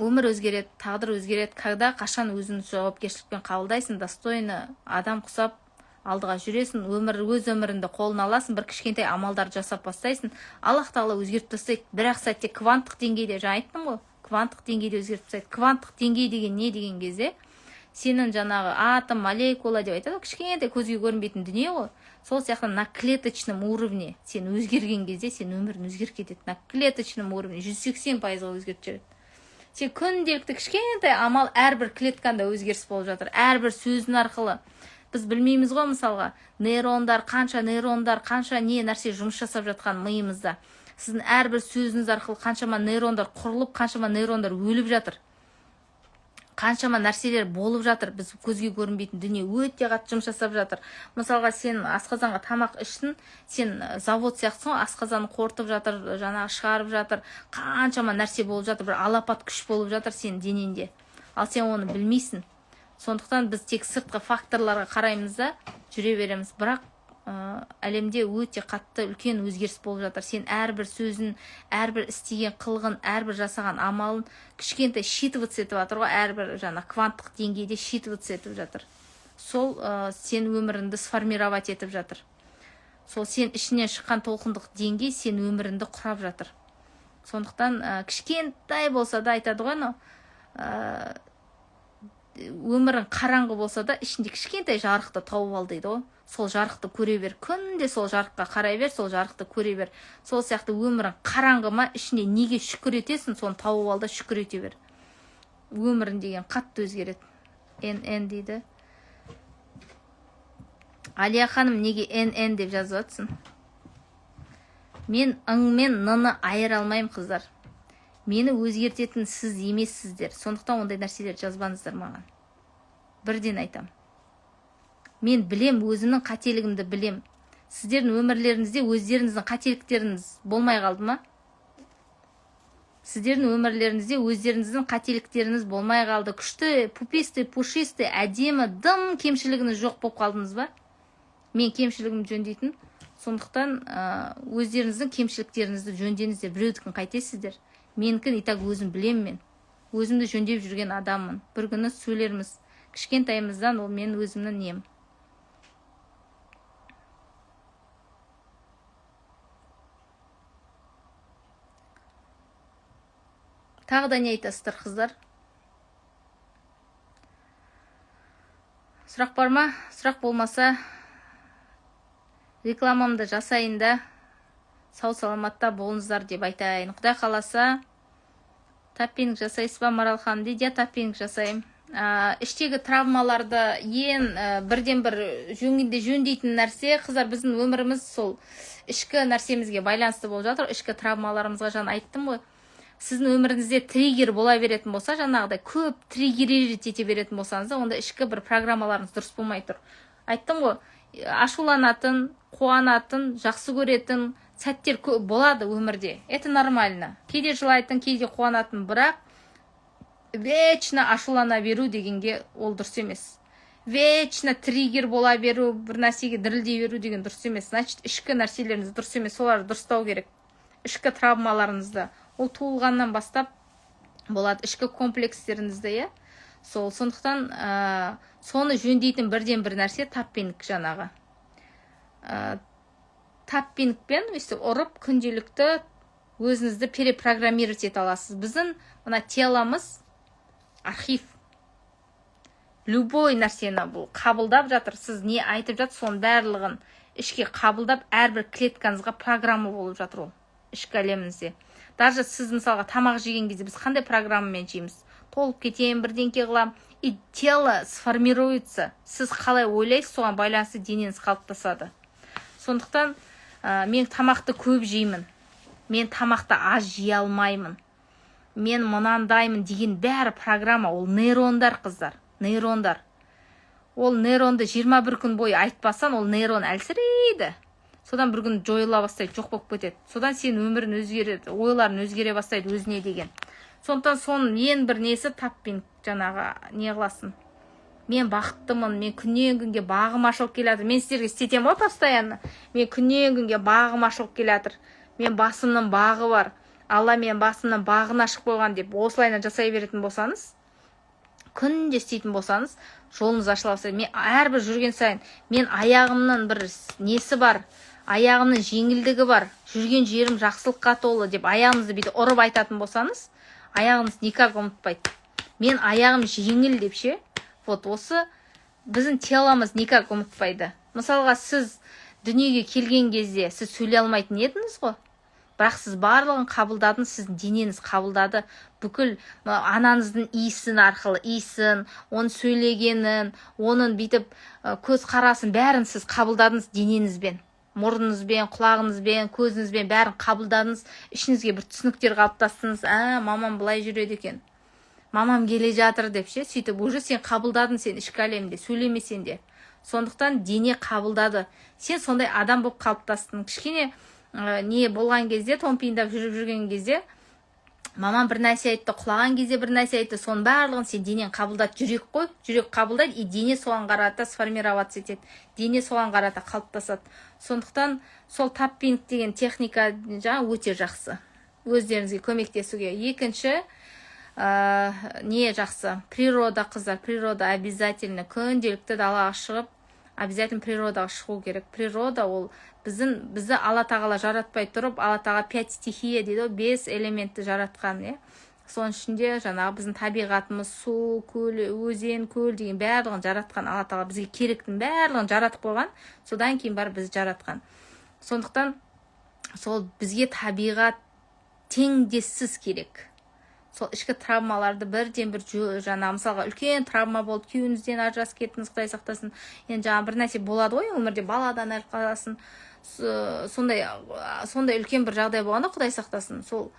өмір өзгереді, тағдыр өзгереді. Когда қашан өзін жауапкершілікпен қабылдайсың, достойны адам құсап алдыға жүресің, өз өміріңді қолына аласың, бір кішкентай амалдар жасап бастайсың. Аллах тағала өзгертіп тастайды. Бірақ сәтте кванттық деңгейде, жаңа айттым ғой, кванттық деңгейде өзгертіп тастайды. Кванттық деңгей деген не деген кезде, сенің жаңағы атом, молекула деп айтады, кішкентай көзге көрінбейтін дүние ғой. Сол сияқты на клеточном уровне сен өзгерген кезде, сен өмірің өзгеріп кетеді. На клеточном уровне 180%-ға өзгертіп жібереді. Сен күнделікті кішкентай амал әрбір клетканда өзгеріс болып жатыр. Әрбір сөздің арқылы. Біз білмейміз ғой, мысалға, қанша не нәрсе жұмыс жасап жатқан миымызда. Сіздің әрбір сөзіңіз арқылы қаншама нейрондар құрылып, қаншама нейрондар өліп жатыр. Қаншама нәрселер болып жатыр. Біз көзге көрінбейтін дүние өте қатты жұмыс жасап жатыр. Мысалға, сен асқазанға тамақ ішсін, сен завод сияқтысың, асқазанын қорытып жатыр, жаңағы шығарып жатыр. Қаншама нәрсе болып жатыр, бір алапат күш болып жатыр сенің денеңде. Ал сен оны білмейсің. Сондықтан біз тек сыртқы факторларға қараймыз да жүре береміз. Бірақ әлемде өте қатты үлкен өзгеріс болып жатыр. Сен әрбір сөзін, әрбір істеген қылығын, әрбір жасаған амалын кішкентай считываться етіп жатыр ғой, әрбір кванттық деңгейде считываться етіп жатыр. Сол сен өміріңді сформировать етіп жатыр. Сол сен ішінен шыққан толқындық деңгей сен өміріңді құрап жатыр. Сондықтан кішкентай болса да айтады ғой, өмірің қараңғы болса да ішінде кішкентай жарықты тауып ал дейді ғой. Сол жарықты көре бер, күнде сол жарыққа қарай бер, сол жарықты көре бер. Сол сияқты өмірің қараңғы ма, ішіне неге шүкір етесің, соны тауып ал да шүкір ете бер. Өмірің деген қатты өзгереді. НН дейді. Алия ханым, неге НН деп жазып жатсың? Мен ың мен ны айыра алмаймын, қыздар. Мені өзгертетін сіз емессіздер. Сондықтан ондай нәрселер жазбаңыздар маған. Бірден айтам. Мен білем, өзімнің қателігімді білем. Сіздердің өмірлеріңізде өздеріңіздің қателіктеріңіз болмай қалды ма? Сіздердің өмірлеріңізде өздеріңіздің қателіктеріңіз болмай қалды. Күшті, пуписты, пушисты, әдемі, дым кемшілігіңіз жоқ болып қалдыңыз ба? Мен кемшілігімді жөндейтін. Сондықтан өздеріңіздің кемшіліктеріңізді жөндеңіздер. Біреудікін қайтесіздер. Менікін итак өзім білем мен. Өзімді жөндеп жүрген адаммын. Бір күні сөйлерміз. Кішкентайымыздан ол мен өзімнің нем. Тағы да не айтасыздар, қыздар? Сұрақ бар ма? Сұрақ болмаса, рекламамды жасайын да, сау саламатта болыңыздар деп айтайын. Құдай қаласа, таппинг жасайсыз ба, Марал ханым дейді? Таппинг жасайым. Іштегі травмаларды бірден бір жөндейтін нәрсе, қыздар, біздің өміріміз сол ішкі нәрсемізге байланысты болып жатыр. Ішкі травмаларымызға айттым ғой. Сіздің өміріңізде триггер бола беретін болса, жаңағыдай көп триггерить ете беретін болсаңыз, онда ішкі бір программаларыңыз дұрыс болмай тұр. Айттым ғой, ашуланатын, қуанатын, жақсы көретін сәттер болады өмірде. Это нормально. Кейде жылайтын, кейде қуанатын, бірақ вечно ашулана беру дегенге ол дұрыс емес. Вечно триггер бола беру, бір нәрсеге дірілдей беру деген дұрыс емес. Значит, ішкі нәрселеріңіз дұрыс емес, соларды дұрыстау керек. Ішкі травмаларыңызды, ол туылғаннан бастап болады, ішкі комплекстеріңізді, иә. Сондықтан соны жөндейтін бірден бір нәрсе таппинг жаңағы. Таппингпен ұрып күнделікті өзіңізді перепрограммировать ете аласыз. Біздің мына теломыз архив. Любой нәрсені бұл қабылдап жатыр. Сіз не айтып жатыр, соның барлығын ішке қабылдап, әрбір клеткаңызға программа болып жатыр ол. Ішкі әлеміңізде. Даже сіз мысалға тамақ жеген кезде біз қандай программамен жейміз? Толып кетейін, бірдеңке қылам. И тело сформируется. Сіз қалай ойлайсыз, соған байланысты денеңіз қалыптасады. Сондықтан мен тамақты көп жеймін. Мен тамақты аз жей алмаймын. Мен мынандаймын деген бәрі программа. Ол нейрондар, қыздар. Нейрондар. Ол нейронды 21 күн бойы айтпасан, ол нейрон әлсірейді. Содан бір күн жойыла бастайды, жоқ болып кетеді. Содан сен өмірін өзгереді, ойларын өзгере бастайды өзіне деген. Сондықтан соның ең бір несі таппинг жаңағы не қыласын. Мен бақыттымын, мен күннен күнге бағым ашылып келатыр. Мен сіздерге істетемін ғой постоянно. Мен күннен күнге бағым ашылып келатыр. Мен басымның бағы бар. Алла мен басымның бағын ашып қойған деп осылайна жасай беретін болсаңыз, күнде істейтін болсаңыз, жолыңыз ашыла бастайды. Мен әрбір жүрген сайын, мен аяғымның бір несі бар, аяғымның жеңілдігі бар, жүрген жерім жақсылыққа толы деп аяғыңызды бүйтіп ұрып айтатын болсаңыз, аяғыңыз никак ұмытпайды. Мен аяғым жеңіл деп ше, вот осы біздің теломыз никак ұмытпайды. Мысалға, сіз дүниеге келген кезде сіз сөйлей алмайтын едіңіз ғой. Бірақ сіз барлығын қабылдадыңыз, сіздің денеңіз қабылдады. Бүкіл анаңыздың иісін арқылы, иісін, оның сөйлегенін, оның бүйтіп көз қарасын бәрін сіз қабылдадыңыз денеңізбен. Мұрныңызбен, құлағыңызбен, көзіңізбен бәрін қабылдадыңыз. Ішіңізге бір түсініктер қалыптастыңыз. Мамам былай жүреді екен. Мамам келе жатыр деп ше, сөйтіп уже сен қабылдадың, сен ішкі әлемде сөйлемесен де. Сондықтан дене қабылдады. Сен сондай адам болып қалыптастың. Кішкене не болған кезде, томпиындап жүріп жүрген кезде, мамам бір нәрсе айтты, құлаған кезде бір нәрсе айтты, соның барлығын сен денең қабылдады. Жүрек қой, жүрек қабылдайды, и дене соған қарата сформироваться етеді, дене соған қарата қалыптасады. Сондықтан сол таппинг деген техника өте жақсы, өздеріңізге көмектесуге. Екінші, не жақсы, природа, қыздар, природа обязательно, күнделікті далаға шығып, обязательно природаға шығу керек. Природа ол бізді Алла тағала жаратпай тұрып, Алла тағала 5 стихия дейді, 5 элементті жаратқан. Соның ішінде жаңағы біздің табиғатымыз, су, көл, өзен, көл деген барлығын жаратқан. Алла тағала бізге керектің барлығын жаратып қойған, содан кейін бар бізді жаратқан. Сондықтан сол бізге табиғат теңдессіз керек. Сол ішкі травмаларды бірден-бір жаңа мысалға үлкен травма болды, күйеуіңізден ажырасып кеттіңіз, Құдай сақтасын. Енді жаңа бір нәрсе болады ғой, өмірде баладан айырылып қаласың. Сондай үлкен бір жағдай болғанда, Құдай сақтасын. Сол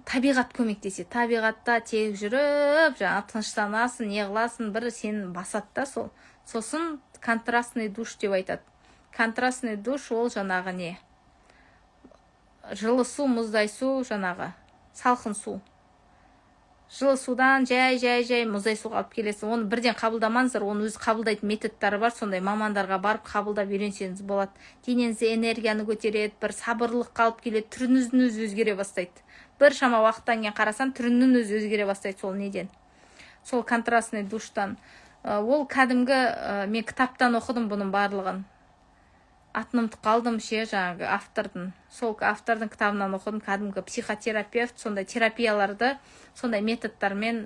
табиғат көмектеседі. Табиғатта тек жүріп, жаңа тыныштанасың, не қыласың, бір сені басады да сол. Сосын контрастный душ деп айтады. Контрастный душ ол жаңағы не? Жылы су, мұздай су, жаңағы салқын су. Жылы судан жай мұздай суға алып келесің. Оны бірден қабылдамаңыздар, оны өзі қабылдайтын методтары бар, сондай мамандарға барып қабылдап үйренсеңіз болады. Денеңізде энергияны көтереді, бір сабырлыққа алып келеді, түріңіздің өзі өзгере бастайды. Бір шама уақыттан кейін қарасан, түрінің өзі өзгере бастайды сол неден. Сол контрастный душтан. Ол кәдімгі, мен кітаптан оқыдым бұның барлығын. Атын ұмытып қалдым жаңағы автордың. Сол автордың кітабынан оқыдым, кәдімгі психотерапевт, сондай терапияларды, сондай методтармен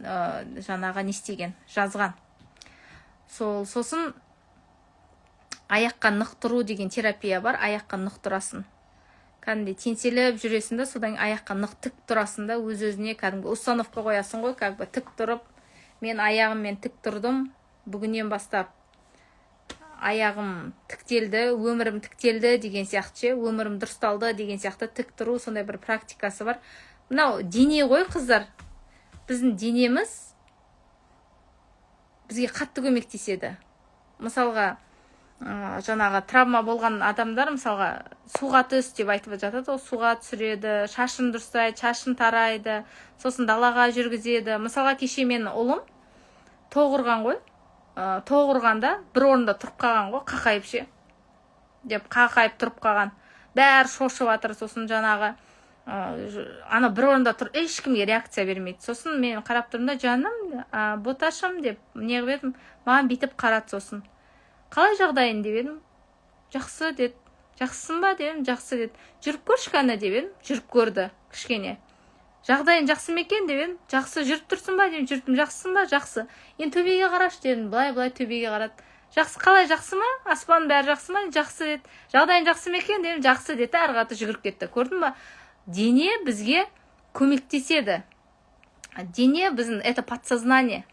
жаңағы не істеген, жазған. Сосын аяққа нықтыру деген терапия бар, аяққа нықтырасын. Кәдімгі теңселіп жүресің да, содан аяққа нық тік тұрасың да, өз-өзіне кәдімгі установка қоясың ғой, кәдімгі тік тұрып, мен аяғыммен тік тұрдым, бүгіннен бастап аяғым тіктелді, өмірім тіктелді деген сияқты, өмірім дұрысталды деген сияқты тік тұру, сондай бір практикасы бар. Мынау дене ғой, қыздар. Біздің денеміз бізге қатты көмектеседі. Мысалға, жаңағы травма болған адамдар, мысалға, суға түс деп айтып жатады, ол суға түсіреді, шашын дұрыстайды, шашын тарайды, сосын далаға жүргізеді. Мысалға, кеше мен ұлым тоғырған ғой. Тоғырғанда бір орында тұрып қалған ғой, қақайып деп қақайып тұрып қалған. Бәрі шошып жатыр, сосын жаңағы ана бір орында тұр, ешкімге реакция бермейді. Сосын мен қарап тұрмын да, жаным, боташым деп не қылып едім, маған бүйтіп қарады. Сосын қалай жағдайың деп едім, жақсы деді. Жақсысың ба дедім, жақсы деді. Жүріп көрші кәні деп едім, жүріп көрді кішкене. Жағдайың жақсы ма екен деп едім, жақсы. Жүріп тұрсың ба дедім, жүрдім. Жақсысың ба? Жақсы. Енді төбеге қарашы дедім, былай төбеге қарады. Жақсы, қалай, жақсы ма? Аспанның бәрі жақсы ма? Жақсы деді. Жағдайың жақсы ма екен дедім, жақсы деді. Ары қарата жүгіріп кетті. Көрдің ба? Дене бізге көмектеседі. Дене біздің это подсознание.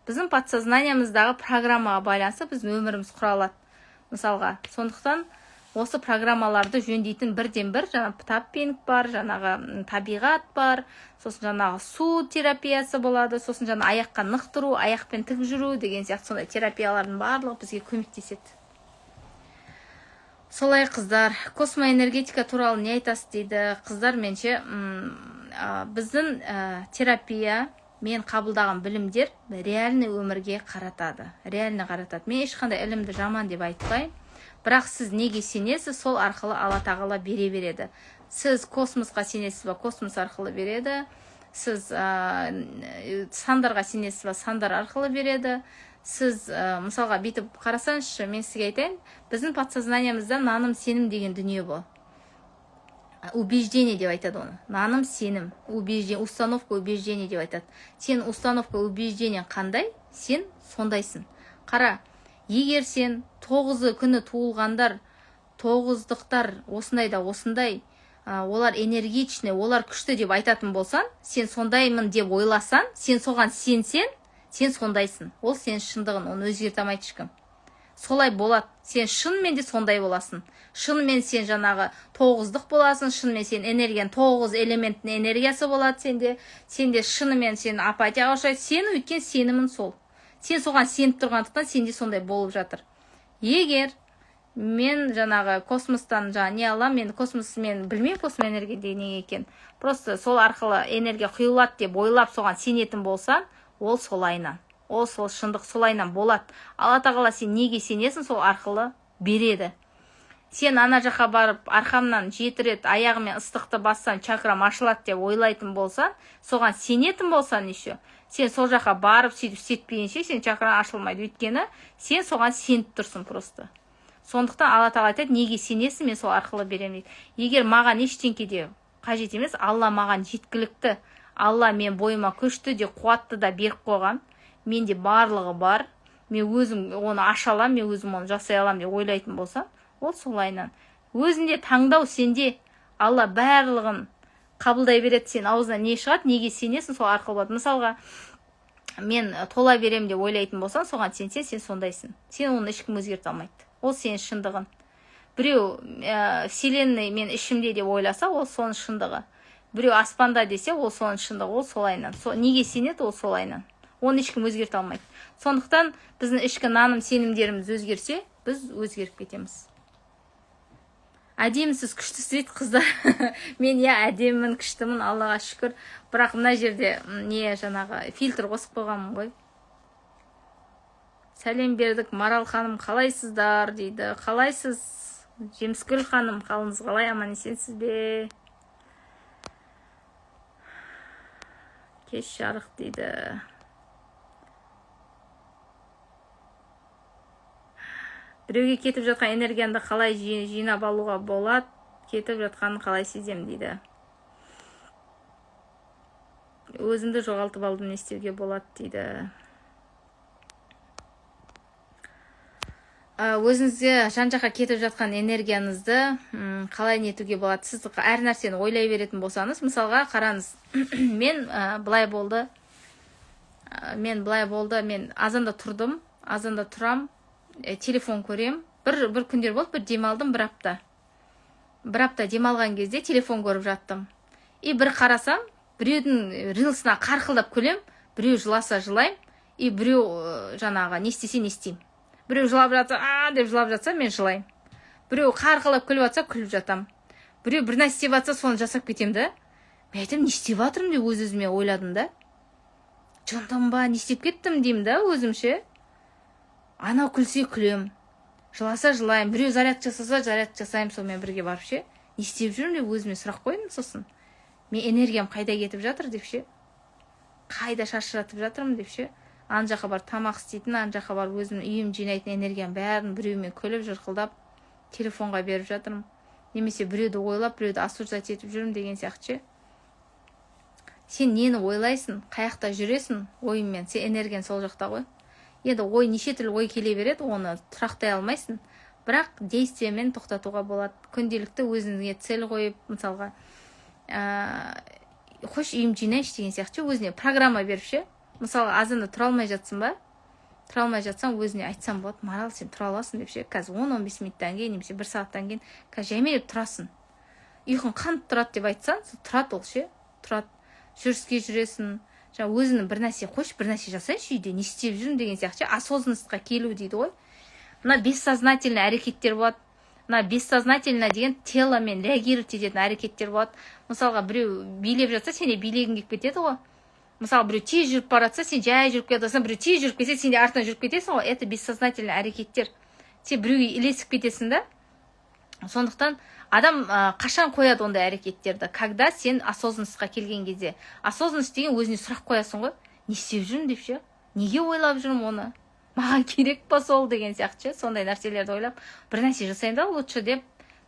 Біздің подсознаниямыздағы программаға байланысты біздің өміріміз құралады. Мысалға, сондықтан осы программаларды жөндейтін бірден-бір жаңағы таппинг бар, жаңағы табиғат бар, сосын жаңағы су терапиясы болады, сосын жаңағы аяққа нықтыру, аяқпен тік жүру деген сияқты сондай терапиялардың барлығы бізге көмектеседі. Солай, қыздар, космоэнергетика туралы не айтасыз дейді. Қыздар, менше біздің терапия, мен қабылдаған білімдер реальный өмірге қаратады. Реальный қаратады. Мен ешқандай ілімді жаман деп айтпаймын. Бірақ сіз неге сенесіз, сол арқылы Алла тағала бере береді. Сіз космосқа сенесіз ба, космос арқылы береді. Сіз сандарға сенесіз ба, сандар арқылы береді. Сіз мысалға бүйтіп қарасаңызшы, мен сізге айтайын, біздің подсознаниямызда наным, сенім деген дүние бар. Убеждение деп айтады оны. Наным, сенім, убеждение, установка, убеждение деп айтады. Сен установка, убеждение қандай, сен сондайсың. Қара, егер сен 9 күні туылғандар, 9-дықтар осындай да осындай, олар энергичный, олар күшті деп айтатын болсан, сен сондаймын деп ойласан, сен соған сенсен, сен сондайсың. Ол сен шындығын, оны өзгерте алмайды ешкім. Солай болады. Сен шынымен де сондай боласың. Шынымен сен жаңағы 9-дық боласың, шынымен сен энергиян 9 элементтің энергиясы болады сенде. Сенде шынымен сен апатияға ұшырайды. Сен өткен сенімін сол. Сен соған сеніп тұрғандықтан сенде сондай болып жатыр. Егер мен жаңағы космостан не алам, мен космос, мен білмеймін космос энергия деген не екен. Просто сол арқылы энергия құйылады деп ойлап соған сенетін болсаң, ол солайынан. Ол сол шындық солайынан болады. Алла тағала сен неге сенесің, сол арқылы береді. Сен ана жаққа барып, арқамнан 7 рет аяғымен ыстықты бассам, чакрам ашылады деп ойлайтын болсаң, соған сенетін болсаң еще, сен сол жаққа барып сөйтіп сетпейінше, сен чакран ашылмайды. Өйткені сен соған сеніп тұрсың просто. Сондықтан Алла тағала айтады, неге сенесің, мен сол арқылы беремін дейді. Егер маған ештеңке де қажет емес, Алла маған жеткілікті, Алла мен бойыма күшті де қуатты да беріп қойған, менде барлығы бар, мен өзім оны аша аламын, мен өзім оны жасай аламын деп ойлайтын болсам, ол солайынан. Өзінде таңдау сенде. Алла барлығын қабылдай береді, сен аузынан не шығады, неге сенесің, сол арқылы болады. Мысалға, мен тола берем деп ойлайтын болсаң, соған сенсең, сен сондайсың. Сен оны ешкім өзгерте алмайды. Ол сенің шындығың. Біреу вселенной мен ішімде деп ойласа, ол соның шындығы. Біреу аспанда десе, ол соның шындығы, ол солайынан. Неге сенеді, ол солайынан. Оны ешкім өзгерте алмайды. Сондықтан біздің ішкі наным сенімдеріміз өзгерсе, біз өзгеріп кетеміз. Әдемісіз, күштісіз дейді қыздар. Мен әдемімін, күштімін, Аллаға шүкір. Бірақ мына жерде жаңағы фильтр қосып қойғанмын ғой. Сәлем бердік, Марал ханым, қалайсыздар дейді. Қалайсыз? Жеміскүл ханым, қалыңыз қалай, аман есенсіз бе? Кеш жарық дейді. Біреуге кетіп жатқан энергияны қалай жинап алуға болады? Кетіп жатқанын қалай сезем дейді. Өзімді жоғалтып алдым, не істеуге болады дейді. Өзіңізге жан-жаққа кетіп жатқан энергияңызды қалай нетуге болады? Сіз әр нәрсені ойлай беретін болсаңыз, мысалға қараңыз, мен былай болды, мен азанда тұрдым, азанда тұрам, телефон көрем. Бір күндер болды, бір демалдым, бір апта демалған кезде телефон көріп жаттым. И бір қарасам, біреудің рилсына қарқылдап күлем, біреу жыласа жылайым, и біреу жаңағы не істесе не істеймін. Біреу жылап жатса, деп жылап жатса, мен жылайым. Біреу қарқылап күліп жатса, күліп жатам. Біреу бір нәрсе істеп жатса, соны жасап кетем да. Мен айтамын, не істеп жатырмын деп өз-өзіме ойладым да. Жондам ба, не істеп кеттім деймін да өзімше. Анау күлсе күлем, жыласа жылайым, біреу заряд жасаса заряд жасайым, сонымен бірге барып ше. Не істеп жүрмін деп өзіме сұрақ қойдым, сосын. Мен энергиям қайда кетіп жатыр деп ше. Қайда шашыратып жатырмын деп ше. Ан жаққа бар тамақ істейтін, ан жаққа бар өзімнің үйім жинайтын энергиям бәрін біреумен күліп, жырқылдап, телефонға беріп жатырмын. Немесе біреуді ойлап, біреуді осуждать етіп жүрмін деген сияқты. Сен нені ойлайсың, қаяқта жүресің ойыңмен, сен энергияң сол жақта ғой. Енді ой неше түрлі ой келе береді, оны тұрақтай алмайсың. Бірақ действиямен тоқтатуға болады. Күнделікті өзіңе цель қойып, мысалға, қош үйім жинайшы деген сияқты, өзіне программа беріп ше. Мысалы, азанда тұра алмай жатсың ба? Тұра алмай жатсаң, өзіне айтсам болады, Марал, сен тұра аласың деп ше. Қазір 10-15 минуттан кейін, немесе 1 сағаттан кейін, қазір жаймелеп тұрасың. Ұйқың қанып тұрады деп айтсаң, тұрады ол ше. Тұрады. Жүріске жүресің. Жаңа өзінің бір нәрсе қойшы, бір нәрсе жасайыншы үйде, не істеп жүрмін деген сияқты, осознанностьқа келу дейді ғой. Мына бессознательный әрекеттер болады. Мына бессознательно деген теломен реагировать ететін әрекеттер болады. Мысалға, біреу билеп жатса, сене билегің келіп кетеді ғой. Мысалы, біреу тез жүріп баратса, сен жай жүріп кетесің, біреу тез жүріп кетсе, сен де артынан жүріп кетесің ғой. Это бессознательный әрекеттер. Сен біреуге ілесіп кетесің да. Сондықтан адам қашан қояды ондай әрекеттерді? Когда сен осознанностьқа келген кезде. Осознанность деген өзіне сұрақ қоясың ғой. Не істеп жүрмін деп ше? Неге ойлап жүрмін оны? Маған керек па сол деген сияқты, сондай нәрселерді ойлап, бір нәрсе жасайын да лучше деп,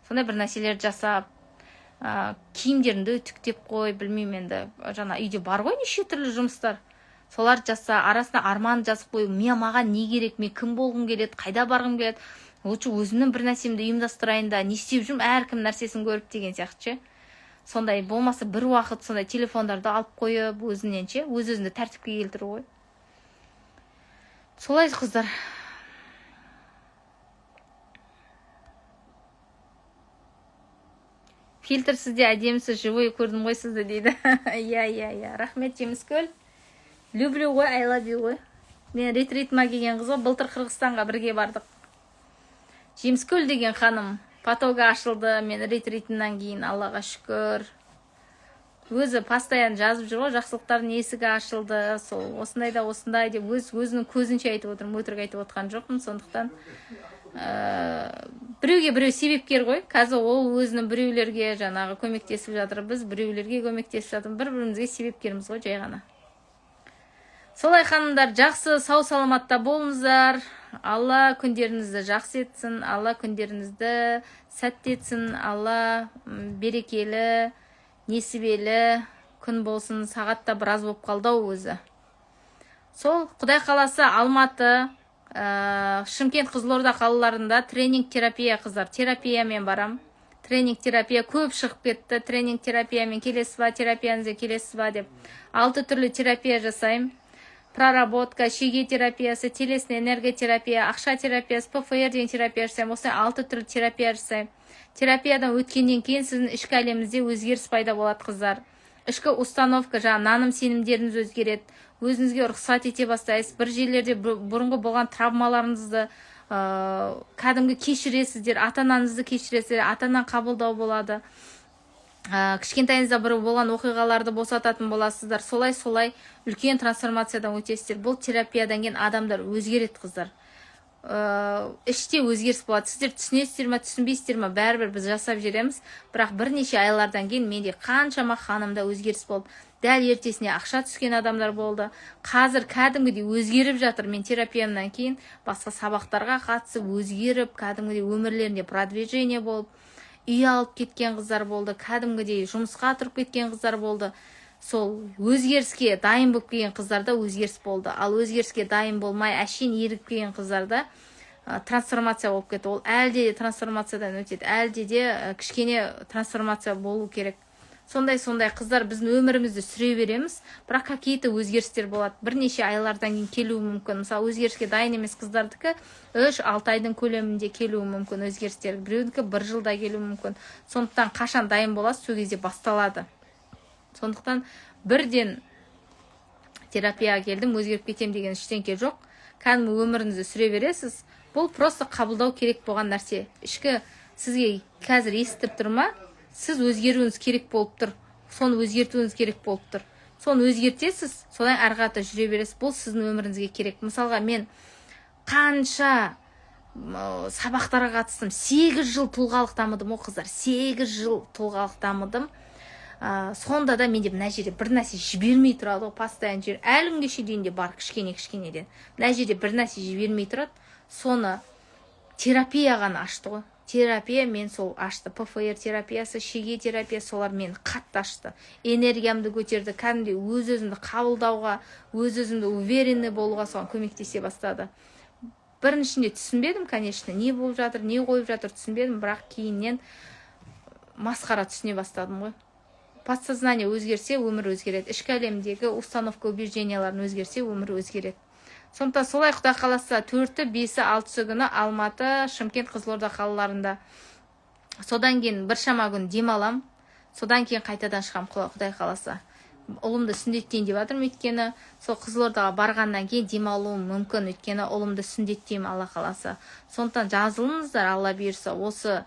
сондай бір нәрселерді жасап, киімдеріңді үтіктеп қой, білмеймін енді, жаңа үйде бар ғой неше түрлі жұмыстар. Соларды жаса, арасына арман жазып қой, маған не керек, мен кім болғым келеді, қайда барғым келеді, лучше өзімнің бір нәрсемді ұйымдастырайын да, не істеп жүрмін, әркім нәрсесін көріп деген сияқты. Сондай болмаса бір уақыт сондай телефондарды алып қойып, өзінен ше, өз-өзіңді тәртіпке келтіру ғой. Солай қыздар. Фильтр сізде әдемісіз, живой көрдім ғой сізді дейді. Иә, рахмет Жеміскүл. Люблю ғой, I love you ғой. Мен ретритма келген қыз ғой, былтыр Қырғызстанға бірге бардық. Жеміскөл деген ханым потогы ашылды, мен ретритіннен кейін, Аллаға шүкір. Өзі постоянно жазып жүр ғой, жақсылықтардың есігі ашылды, сол осындай да осындай деп өзінің көзінше айтып отырмын, өтірік айтып отқан жоқпын. Сондықтан біреуге біреу себепкер ғой. Қазір ол өзінің біреулерге жаңағы көмектесіп жатыр, біз біреулерге көмектесіп жатырмыз, бір-бірімізге себепкерміз ғой, жай ғана. Солай ханымдар, жақсы сау саламатта болыңыздар. Алла күндеріңізді жақсы етсін, Алла күндеріңізді сәтті етсін, Алла берекелі, несібелі күн болсын. Сағатта біраз болып қалды өзі. Сол, Құдай қаласа Алматы, Шымкент, Қызылорда қалаларында тренинг терапия қыздар. Терапиямен барам. Тренинг терапия көп шығып кетті. Тренинг терапиямен келесіз ба, терапияңызға келесіз ба деп. 6 түрлі терапия жасаймын. Проработка, шеге терапиясы, телесный энерготерапия, ақша терапиясы, ПФР деген терапия жасаймын. Осылай 6 түрлі терапия жасаймын. Терапиядан өткеннен кейін сіздің ішкі әлеміңізде өзгеріс пайда болады қыздар. Ішкі установка, жаңа наным сенімдеріңіз өзгереді. Өзіңізге рұқсат ете бастайсыз. Бір жерлерде бұрынғы болған травмаларыңызды кәдімгі кешіресіздер, ата-анаңызды кешіресіздер, ата-ананы қабылдау болады. Кішкентайыңызда бір болған оқиғаларды босататын боласыздар. Солай үлкен трансформациядан өтесіздер. Бұл терапиядан кейін адамдар өзгереді қыздар. Іште өзгеріс болады. Сіздер түсінесіздер ме, түсінбейсіздер ме, бәрібір біз жасап жүреміз. Бірақ бірнеше айлардан кейін менде қаншама ханымда өзгеріс болды. Дәл ертесіне ақша түскен адамдар болды. Қазір кәдімгідей өзгеріп жатыр. Мен терапиямнан кейін басқа сабақтарға қатысып, өзгеріп, кәдімгідей өмірлерінде продвижение болып, үй алып кеткен қыздар болды, кәдімгідей жұмысқа тұрып кеткен қыздар болды. Сол өзгеріске дайын болып келген қыздарда өзгеріс болды. Ал өзгеріске дайын болмай, әшейін ерігіп келген қыздарда трансформация болып кетті. Ол әлде де трансформациядан өтеді, әлде де кішкене трансформация болу керек. Сондай қыздар біздің өмірімізді сүре береміз, бірақ какие-то өзгерістер болады. Бірнеше айлардан кейін келуі мүмкін. Мысалы, өзгеріске дайын емес қыздардікі 3-6 айдың көлемінде келуі мүмкін өзгерістер. Біреудікі 1 жылда келуі мүмкін. Сондықтан қашан дайын боласыз, сол кезде басталады. Сондықтан бірден терапияға келдім, өзгеріп кетем деген ештеңке жоқ. Кәдімгі өміріңізді сүре бересіз. Бұл просто қабылдау керек болған нәрсе. Ішкі сізге қазір естіп тұр ма? Сіз өзгеруіңіз керек болып тұр. Соны өзгертуіңіз керек болып тұр. Соны өзгертесіз, содан әрғата жүре бересіз. Бұл сіздің өміріңізге керек. Мысалға, мен қанша сабақтарға қатыстым. 8 жыл тұлғалық дамыдым, қыздар. 8 жыл тұлғалық дамыдым. Сонда да менде мына жерде бір нәрсе жібермей тұрады, постоянно жібер. Әлі күнге дейін де бар кішкенеден. Мына жерде бір нәрсе жібермей тұрады. Соны терапия ғана ашты ғой. Терапия мен сол ашты. ПФР терапиясы, шеге терапиясы, солар мен қатты ашты. Энергиямды көтерді. Кәдімгідей өз-өзімді қабылдауға, өз-өзімді уверенный болуға соған көмектесе бастады. Біріншінде түсінбедім, конечно, не болып жатыр, не қойып жатыр түсінбедім, бірақ кейіннен масқара түсіне бастадым ғой. Подсознание өзгерсе, өмір өзгереді. Ішкі әлемдегі установка убежденияларын өзгерсе, өмір өзгереді. Сондықтан солай Құдай қаласа 4-5-6 күні Алматы, Шымкент, Қызылорда қалаларында. Содан кейін бір шама күн демалам. Содан кейін қайтадан шығам Құдай қаласа. Ұлымды сүндеттейін деп жатырмын, өйткені сол Қызылордаға барғаннан кейін демалуым мүмкін, өйткені ұлымды сүндеттеймін Алла қаласа. Сондықтан жазылыңыздар, Алла бұйырса. Осы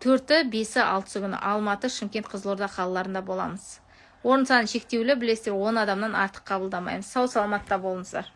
4-5-6 күні Алматы, Шымкент, Қызылорда қалаларында боламыз. Орын саны шектеулі, білесіздер, 10 адамнан артық қабылдамаймыз. Сау саламатта болыңыздар.